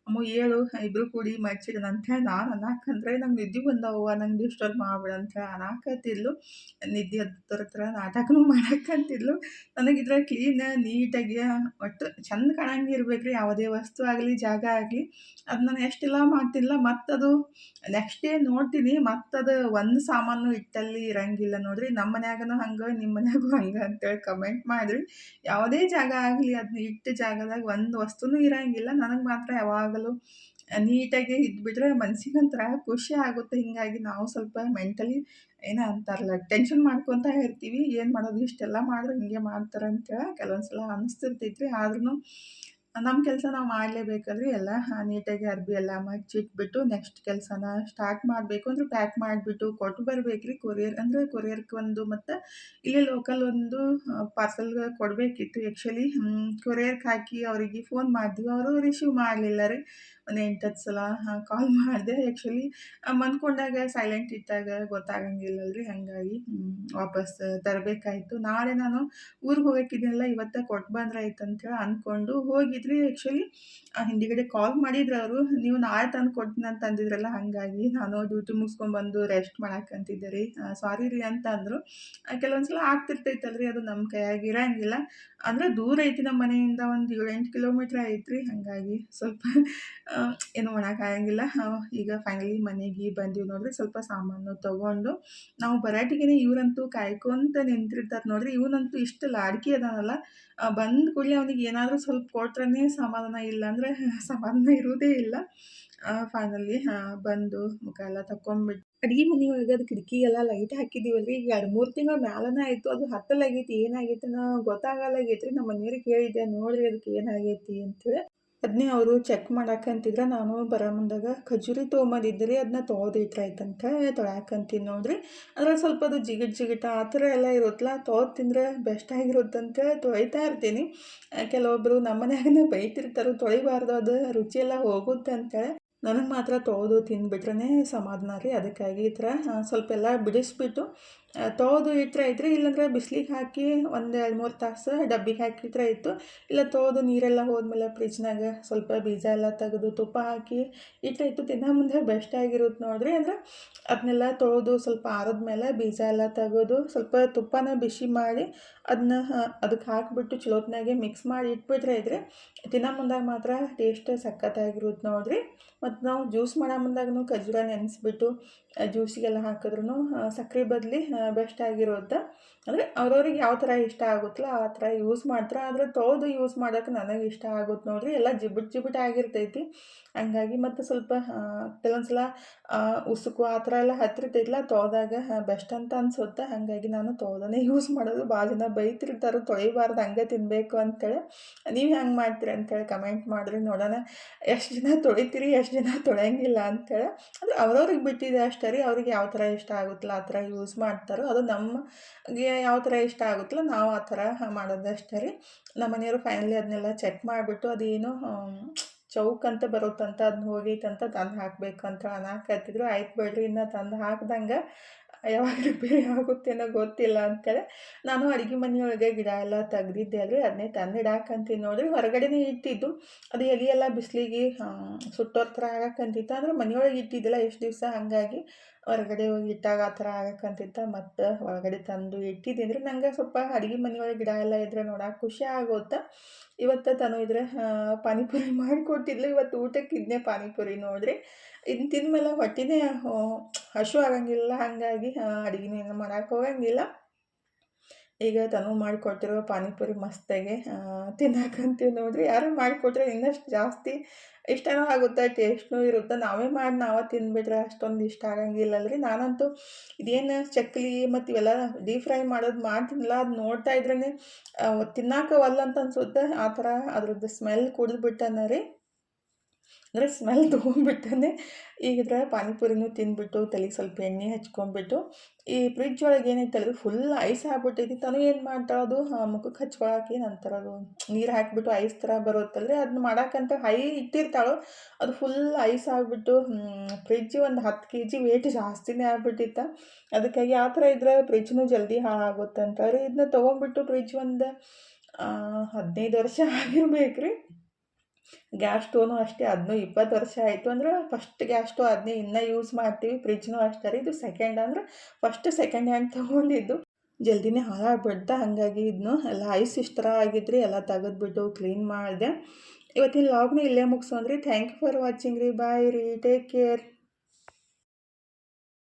ಅಮ್ಮ ಏಳು ಇಬ್ಬರು ಕೂಡಿ ಮಚ್ಚಿಡೋಣ ಅಂಥೇಳಿ ನಾನು ಅನ್ನಕ್ಕಂದ್ರೆ ನಂಗೆ ನಿದ್ದೆ ಬಂದವ್ವ, ನಂಗೆ ಡಿಸ್ಟರ್ಬ್ ಮಾಡ್ಬೇಡ ಅಂಥೇಳಿ ಅನ್ನಕತ್ತಿದ್ಲು. ನಿದ್ದೆ ಹತ್ತರ ನಾಟಕನೂ ಮಾಡಕ್ಕಂತಿದ್ಲು. ನನಗಿದ್ರೆ ಕ್ಲೀನ್ ನೀಟಾಗಿ ಒಟ್ಟು ಚಂದ ಕಾಣಂಗೆ ಇರ್ಬೇಕು ರೀ. ಯಾವುದೇ ವಸ್ತು ಆಗಲಿ ಜಾಗ ಆಗಲಿ ಅದು ನಾನು ಎಷ್ಟೆಲ್ಲ ಮಾಡ್ತಿಲ್ಲ, ಮತ್ತದು ನೆಕ್ಸ್ಟ್ ಡೇ ನೋಡ್ತೀನಿ ಮತ್ತದು ಒಂದು ಸಾಮಾನು ಇಟ್ಟಲ್ಲಿ ಇರಂಗಿಲ್ಲ ನೋಡ್ರಿ. ನಮ್ಮ ಮನ್ಯಾಗನೂ ಹಂಗೆ, ನಿಮ್ಮ ಮನ್ಯಾಗೂ ಹಂಗೆ ಅಂತೇಳಿ ಕಮೆಂಟ್ ಮಾಡಿರಿ. ಯಾವುದೇ ಜಾಗ ಆಗಲಿ ಅದನ್ನ ಇಟ್ಟ ಜಾಗದಾಗ ಒಂದು ವಸ್ತುನೂ ಇರಂಗಿಲ್ಲ. ನನಗೆ ಮಾತ್ರ ಯಾವಾಗಲೂ ನೀಟಾಗಿ ಇದ್ಬಿಟ್ರೆ ಮನ್ಸಿಗೊಂಥರ ಖುಷಿ ಆಗುತ್ತೆ. ಹೀಗಾಗಿ ನಾವು ಸ್ವಲ್ಪ ಮೆಂಟಲಿ ಏನೋ ಅಂತಾರಲ್ಲ ಟೆನ್ಷನ್ ಮಾಡ್ಕೊತಾ ಇರ್ತೀವಿ. ಏನು ಮಾಡೋದು, ಇಷ್ಟೆಲ್ಲ ಮಾಡಿದ್ರೆ ಹಿಂಗೆ ಮಾಡ್ತಾರೆ ಅಂತೇಳಿ ಕೆಲವೊಂದು ಸಲ ಅನಿಸ್ತಿರ್ತೈತ್ರಿ. ಆದ್ರೂ ನಮ್ಮ ಕೆಲಸ ನಾವು ಮಾಡಲೇಬೇಕಲ್ರಿ. ಎಲ್ಲ ನೀಟಾಗಿ ಅರ್ಬಿ ಎಲ್ಲ ಮಚ್ಚಿಟ್ಬಿಟ್ಟು ನೆಕ್ಸ್ಟ್ ಕೆಲಸನ ಸ್ಟಾರ್ಟ್ ಮಾಡಬೇಕು. ಅಂದ್ರೆ ಪ್ಯಾಕ್ ಮಾಡಿಬಿಟ್ಟು ಕೊಟ್ಟು ಬರ್ಬೇಕು ರೀ. ಕೊರಿಯರ್ಗೆ ಒಂದು ಮತ್ತು ಇಲ್ಲೇ ಲೋಕಲ್ ಒಂದು ಪಾರ್ಸಲ್ಗೆ ಕೊಡಬೇಕಿತ್ತು. ಆ್ಯಕ್ಚುಲಿ ಕೊರಿಯರ್ಗೆ ಹಾಕಿ ಅವರಿಗೆ ಫೋನ್ ಮಾಡಿದ್ವಿ, ಅವರು ರಿಸೀವ್ ಮಾಡಲಿಲ್ಲ ರೀ. ಒಂದು 8-10 ಸಲ ಕಾಲ್ ಮಾಡಿದೆ. ಆ್ಯಕ್ಚುಲಿ ಮನ್ಕೊಂಡಾಗ ಸೈಲೆಂಟ್ ಇಟ್ಟಾಗ ಗೊತ್ತಾಗಂಗಿಲ್ಲಲ್ರಿ. ಹಾಗಾಗಿ ವಾಪಸ್ ತರಬೇಕಾಯ್ತು. ನಾಳೆ ನಾನು ಊರಿಗೆ ಹೋಗೋಕ್ಕಿದ್ದೀನಲ್ಲ, ಇವತ್ತು ಕೊಟ್ಟು ಬಂದ್ರೆ ಆಯ್ತು ಅಂತೇಳಿ ಅಂದ್ಕೊಂಡು ಹೋಗಿದ್ರಿ. ಆ್ಯಕ್ಚುಲಿ ಹಿಂದುಗಡೆ ಕಾಲ್ ಮಾಡಿದ್ರು ಅವರು, ನೀವು ನಾಳೆ ತಂದು ಕೊಡ್ತೀನಿ ಅಂತ ಅಂದಿದ್ರಲ್ಲ. ಹಾಗಾಗಿ ನಾನು ಡ್ಯೂಟಿ ಮುಗಿಸ್ಕೊಂಡ್ಬಂದು ರೆಸ್ಟ್ ಮಾಡಕ್ಕಂತಿದ್ದೆ ರೀ. ಸಾರಿ ರೀ ಅಂತ ಅಂದರು. ಕೆಲವೊಂದು ಸಲ ಆಗ್ತಿರ್ತೈತಲ್ರಿ, ಅದು ನಮ್ಮ ಕೈಯಾಗ ಇರಂಗಿಲ್ಲ. ಅಂದರೆ ದೂರ ಐತಿ, ನಮ್ಮ ಮನೆಯಿಂದ ಒಂದು 7-8 ಕಿಲೋಮೀಟ್ರ್ ಐತ್ರಿ. ಹಾಗಾಗಿ ಸ್ವಲ್ಪ ಏನು ಮಾಡೋಕ್ಕಾಗಂಗಿಲ್ಲ. ಈಗ ಫೈನಲಿ ಮನೆಗೆ ಬಂದೀವಿ ನೋಡ್ರಿ. ಸ್ವಲ್ಪ ಸಾಮಾನು ತೊಗೊಂಡು ನಾವು ಬರಾಟಿಗೆ ಇವರಂತೂ ಕಾಯ್ಕೊಂತ ನಿಂತಿರ್ತಾರೆ ನೋಡ್ರಿ. ಇವನಂತೂ ಇಷ್ಟು ಲಾಡ್ಕಿ ಅದಾನಲ್ಲ, ಬಂದ ಕೂಡಲೇ ಅವನಿಗೆ ಏನಾದರೂ ಸ್ವಲ್ಪ ಕೊಟ್ರೇ ಸಮಾಧಾನ, ಇಲ್ಲ ಅಂದರೆ ಸಮಾಧಾನ ಇರೋದೇ ಇಲ್ಲ. ಫೈನಲಿ ಬಂದು ಮುಖ ಎಲ್ಲ ತಕ್ಕೊಂಬಿಟ್ಟು ಅಡುಗೆ ಮನೆ ಒಳಗೆ ಅದು ಕಿಟಕಿ ಎಲ್ಲ ಲೈಟ್ ಹಾಕಿದ್ದೀವಲ್ರಿ. ಈಗ 2-3 ತಿಂಗಳು ಮ್ಯಾಲನ ಆಯಿತು. ಅದು ಹತ್ತಲಾಗೈತಿ, ಏನಾಗೈತಿ ಗೊತ್ತಾಗಲ್ಲಾಗೈತಿ ರೀ. ನಮ್ಮ ಮನೆಯವ್ರಿಗೆ ಕೇಳಿದ್ದೆ, ನೋಡ್ರಿ ಅದಕ್ಕೆ ಏನಾಗೈತಿ ಅಂಥೇಳಿ. ಅದನ್ನೇ ಅವರು ಚೆಕ್ ಮಾಡಕ್ಕಂತಿದ್ರೆ ನಾನು ಬರೋ ಮುಂದಾಗ ಖಜೂರಿ ತೊಗೊಂಬಂದಿದ್ದೆ ರೀ. ಅದನ್ನ ತೊಳೆದಿಟ್ರಾಯ್ತಂತ ತೊಳ್ಯಾಕಂತೀನಿ ನೋಡ್ರಿ. ಅದ್ರಲ್ಲಿ ಸ್ವಲ್ಪ ಅದು ಜಿಗಿಟ ಆ ಥರ ಎಲ್ಲ ಇರುತ್ತಲ್ಲ, ತೊಳೆದು ತಿಂದರೆ ಬೆಸ್ಟ್ ಆಗಿರುತ್ತಂತೇಳಿ ತೊಳಿತಾ ಇರ್ತೀನಿ. ಕೆಲವೊಬ್ಬರು ನಮ್ಮ ಮನ್ಯಾಗನೇ ಬೈತಿರ್ತಾರೆ, ತೊಳಿಬಾರ್ದು ಅದು ರುಚಿಯೆಲ್ಲ ಹೋಗುತ್ತೆ ಅಂತೇಳಿ. ನನಗೆ ಮಾತ್ರ ತೊಳೆದು ತಿಂದುಬಿಟ್ರೆ ಸಮಾಧಾನ ರೀ. ಅದಕ್ಕಾಗಿ ಈ ಥರ ಸ್ವಲ್ಪ ಎಲ್ಲ ಬಿಡಿಸ್ಬಿಟ್ಟು ತೊಳೆದು ಇಟ್ಟರೆ ಐತ್ರಿ. ಇಲ್ಲಾಂದ್ರೆ ಬಿಸಿಲಿಗೆ ಹಾಕಿ ಒಂದು 2-3 ತಾಸು ಡಬ್ಬಿಗೆ ಹಾಕಿಟ್ರೆ ಆಯಿತು. ಇಲ್ಲ ತೊಳೆದು ನೀರೆಲ್ಲ ಹೋದ್ಮೇಲೆ ಫ್ರಿಜ್ನಾಗ ಸ್ವಲ್ಪ ಬೀಜ ಎಲ್ಲ ತೆಗೆದು ತುಪ್ಪ ಹಾಕಿ ಇಟ್ಟರೆ ಆಯಿತು. ತಿನ್ನೋ ಮುಂದೆ ಬೆಸ್ಟ್ ಆಗಿರುತ್ತೆ ನೋಡ್ರಿ. ಅಂದ್ರೆ ಅದನ್ನೆಲ್ಲ ತೊಳೆದು ಸ್ವಲ್ಪ ಆರಿದ್ಮೇಲೆ ಬೀಜ ಎಲ್ಲ ತೆಗೆದು ಸ್ವಲ್ಪ ತುಪ್ಪನ ಬಿಸಿ ಮಾಡಿ ಅದನ್ನ ಅದಕ್ಕೆ ಹಾಕಿಬಿಟ್ಟು ಚಲೋತ್ನಾಗೆ ಮಿಕ್ಸ್ ಮಾಡಿ ಇಟ್ಬಿಟ್ರೆ ಇದ್ರೆ ತಿನ್ನೋ ಮುಂದಾಗ ಮಾತ್ರ ಟೇಸ್ಟ್ ಸಖತ್ತಾಗಿರುತ್ತೆ ನೋಡ್ರಿ. ಮತ್ತು ಮತ್ತು ನಾವು ಜ್ಯೂಸ್ ಮಾಡೋ ಮುಂದಾಗೂ ಖರ್ಜೂರ ನೆನೆಸ್ಬಿಟ್ಟು ಜ್ಯೂಸಿಗೆಲ್ಲ ಹಾಕಿದ್ರೂ ಸಕ್ಕರೆ ಬದಲಿ ಬೆಸ್ಟ್ ಆಗಿರುತ್ತೆ. ಅಂದರೆ ಅವ್ರವ್ರಿಗೆ ಯಾವ ಥರ ಇಷ್ಟ ಆಗುತ್ತಲ್ಲ ಆ ಥರ ಯೂಸ್ ಮಾಡ್ತಾರೆ. ಆದರೆ ತೊಳೆದು ಯೂಸ್ ಮಾಡೋಕೆ ನನಗೆ ಇಷ್ಟ ಆಗುತ್ತೆ ನೋಡಿರಿ, ಎಲ್ಲ ಜಿಬುಟ್ ಆಗಿರ್ತೈತಿ. ಹಂಗಾಗಿ ಮತ್ತು ಸ್ವಲ್ಪ ಕೆಲವೊಂದು ಸಲ ಉಸುಕು ಆ ಥರ ಎಲ್ಲ ಹತ್ತಿರ್ತೈತಿಲ್ಲ, ತೊಳೆದಾಗ ಬೆಸ್ಟ್ ಅಂತ ಅನಿಸುತ್ತೆ. ಹಾಗಾಗಿ ನಾನು ತೊಳ್ದೇ ಯೂಸ್ ಮಾಡೋದು. ಭಾಳ ಜನ ಬೈತಿರ್ತಾರೆ ತೊಳಿಬಾರ್ದು ಹಂಗೆ ತಿನ್ನಬೇಕು ಅಂತೇಳಿ. ನೀವು ಹೆಂಗೆ ಮಾಡ್ತೀರಿ ಅಂತೇಳಿ ಕಮೆಂಟ್ ಮಾಡಿರಿ ನೋಡೋಣ. ಎಷ್ಟು ಜನ ತೊಳಿತೀರಿ, ಎಷ್ಟು ಜನ ತೊಳೆಯಂಗಿಲ್ಲ ಅಂತೇಳಿ. ಅಂದರೆ ಅವ್ರವ್ರಿಗೆ ಬಿಟ್ಟಿದೆ ಅಷ್ಟೇ ರೀ. ಅವ್ರಿಗೆ ಯಾವ ಥರ ಇಷ್ಟ ಆಗುತ್ತಲ್ಲ ಆ ಥರ ಯೂಸ್ ಮಾಡ್ತಾರೋ. ಅದು ನಮಗೆ ಯಾವ ಥರ ಇಷ್ಟ ಆಗುತ್ತಲ್ಲ ನಾವು ಆ ಥರ ಮಾಡೋದಷ್ಟೇ ರೀ. ನಮ್ಮ ಮನೆಯವರು ಫೈನಲಿ ಅದನ್ನೆಲ್ಲ ಚೆಕ್ ಮಾಡಿಬಿಟ್ಟು ಅದೇನು ಚೌಕ್ ಅಂತ ಬರುತ್ತಂತ, ಅದನ್ನ ಹೋಗೈತಂತ ತಂದು ಹಾಕಬೇಕು ಅಂತ ಅನ್ನಕತ್ತಿದ್ರು. ಆಯ್ತು ಬಿಡ್ರಿ, ಇನ್ನು ತಂದು ಹಾಕ್ದಂಗೆ ಯಾವಾಗ ರಿಪೇರಿ ಆಗುತ್ತೇನೋ ಗೊತ್ತಿಲ್ಲ ಅಂತೇಳಿ ನಾನು ಅಡುಗೆ ಮನೆಯೊಳಗೆ ಗಿಡ ಎಲ್ಲ ತೆಗ್ದಿದ್ದೆ ಅಲ್ರಿ, ಅದನ್ನೇ ತಂದು ಇಡಾಕಂತೀನಿ ನೋಡಿರಿ. ಹೊರಗಡೆನೇ ಇಟ್ಟಿದ್ದು, ಅದು ಎಲೆ ಎಲ್ಲ ಬಿಸಿಲಿಗೆ ಸುಟ್ಟೋರ ಥರ ಆಗಕ್ಕಂತಿತ್ತು. ಅಂದ್ರೆ ಮನೆಯೊಳಗೆ ಇಟ್ಟಿದ್ದಿಲ್ಲ ಎಷ್ಟು ದಿವಸ, ಹಾಗಾಗಿ ಹೊರಗಡೆ ಹೋಗಿ ಇಟ್ಟಾಗ ಆ ಥರ ಆಗಕ್ಕಂತಿತ್ತ. ಮತ್ತು ಒಳಗಡೆ ತಂದು ಇಟ್ಟಿದ್ದೀನಿ ರೀ. ನಂಗೆ ಸ್ವಲ್ಪ ಅಡುಗೆ ಮನೆಯೊಳಗೆ ಗಿಡ ಎಲ್ಲ ಇದ್ರೆ ನೋಡೋಕೆ ಖುಷಿ ಆಗುತ್ತೆ. ಇವತ್ತು ತನು ಇದ್ರೆ ಪಾನಿಪುರಿ ಮಾಡಿಕೊಟ್ಟಿದ್ಲು. ಇವತ್ತು ಊಟಕ್ಕೆ ಇದನ್ನೇ ಪಾನಿಪುರಿ ನೋಡಿರಿ. ಇದನ್ನ ತಿಂದಮೇಲೆ ಹೊಟ್ಟೆನೇ ಹಸಿವು ಆಗಂಗಿಲ್ಲ, ಹಾಗಾಗಿ ಅಡುಗೆನೂ ಏನು ಮಾಡೋಕೆ ಹೋಗಂಗಿಲ್ಲ. ಈಗ ತನು ಮಾಡಿಕೊಟ್ಟಿರೋ ಪಾನಿಪುರಿ ಮಸ್ತಾಗೆ ತಿನ್ನಕ್ಕಂತೀವಿ ನೋಡಿರಿ. ಯಾರು ಮಾಡಿಕೊಟ್ರೆ ಇನ್ನಷ್ಟು ಜಾಸ್ತಿ ಇಷ್ಟನೂ ಆಗುತ್ತೆ, ಟೇಸ್ಟ್ನೂ ಇರುತ್ತೆ. ನಾವೇ ಮಾಡಿ ನಾವೇ ತಿಂದುಬಿಟ್ರೆ ಅಷ್ಟೊಂದು ಇಷ್ಟ ಆಗಂಗಿಲ್ಲಲ್ರಿ. ನಾನಂತೂ ಇದೇನು ಚಕ್ಕಲಿ ಮತ್ತು ಇವೆಲ್ಲ ಡೀಪ್ ಫ್ರೈ ಮಾಡೋದು ಮಾಡ್ತೀನಲ್ಲ, ಅದು ನೋಡ್ತಾ ಇದ್ರೇ ತಿನ್ನಕ್ಕೆ ಒಲ್ಲ ಅಂತ ಅನ್ಸುತ್ತೆ. ಆ ಥರ ಅದ್ರದ್ದು ಸ್ಮೆಲ್ ಕುಡಿದ್ಬಿಟ್ಟನ ರೀ, ಅಂದರೆ ಸ್ಮೆಲ್ ತೊಗೊಂಡ್ಬಿಟ್ಟನೆ. ಈಗಿದ್ರೆ ಪಾನಿಪುರಿನೂ ತಿಂದ್ಬಿಟ್ಟು ತಲೆಗೆ ಸ್ವಲ್ಪ ಎಣ್ಣೆ ಹಚ್ಕೊಂಡ್ಬಿಟ್ಟು ಈ ಫ್ರಿಜ್ ಒಳಗೆ ಏನೈತಲ್ರಿ ಫುಲ್ ಐಸ್ ಆಗ್ಬಿಟ್ಟೈತಿ. ತನು ಏನು ಮಾಡ್ತಾಳದು ಮುಖಕ್ಕೆ ಹಚ್ಕೊಳಕ್ಕೆ ಏನಂತಾರೆ, ಅದು ನೀರು ಹಾಕಿಬಿಟ್ಟು ಐಸ್ ಥರ ಬರುತ್ತಲ್ರಿ, ಅದನ್ನ ಮಾಡೋಕ್ಕಂತ ಹೈ ಇಟ್ಟಿರ್ತಾಳು. ಅದು ಫುಲ್ ಐಸ್ ಆಗಿಬಿಟ್ಟು ಫ್ರಿಜ್ ಒಂದು 10 kg ವೇಟ್ ಜಾಸ್ತಿನೇ ಆಗ್ಬಿಟ್ಟಿತ್ತು. ಅದಕ್ಕಾಗಿ ಆ ಥರ ಇದ್ರೆ ಫ್ರಿಜ್ನೂ ಜಲ್ದಿ ಹಾಳಾಗುತ್ತೆ ಅಂತಾರೆ. ಇದನ್ನ ತೊಗೊಂಡ್ಬಿಟ್ಟು ಫ್ರಿಜ್ ಒಂದು 15 ವರ್ಷ ಆಗಿರ್ಬೇಕು ರೀ. ಗ್ಯಾಸ್ ಸ್ಟೋನು ಅಷ್ಟೇ, ಅದನ್ನೂ 20 ವರ್ಷ ಆಯಿತು. ಅಂದ್ರೆ ಫಸ್ಟ್ ಗ್ಯಾಸ್ ಸ್ಟೋವ್ ಅದನ್ನೇ ಇನ್ನೂ ಯೂಸ್ ಮಾಡ್ತೀವಿ. ಫ್ರಿಜ್ನೂ ಅಷ್ಟೇ ರೀ. ಇದು ಸೆಕೆಂಡ್, ಅಂದ್ರೆ ಫಸ್ಟ್ ಸೆಕೆಂಡ್ ಹ್ಯಾಂಡ್ ತೊಗೊಂಡಿದ್ದು, ಜಲ್ದಿನೇ ಹಾಳಾಗ್ಬಿಡ್ತಾ. ಹಾಗಾಗಿ ಇದನ್ನು ಎಲ್ಲ ಐಸ್ ಇಷ್ಟ ಥರ ಆಗಿದ್ರಿ, ಎಲ್ಲ ತೆಗೆದ್ಬಿಟ್ಟು ಕ್ಲೀನ್ ಮಾಡಿದೆ. ಇವತ್ತಿನ ವ್ಲಾಗ್ನ ಇಲ್ಲೇ ಮುಗಿಸೋಣ್ರಿ. ಥ್ಯಾಂಕ್ ಯು ಫಾರ್ ವಾಚಿಂಗ್ ರೀ. ಬಾಯ್ ರೀ, ಟೇಕ್ ಕೇರ್.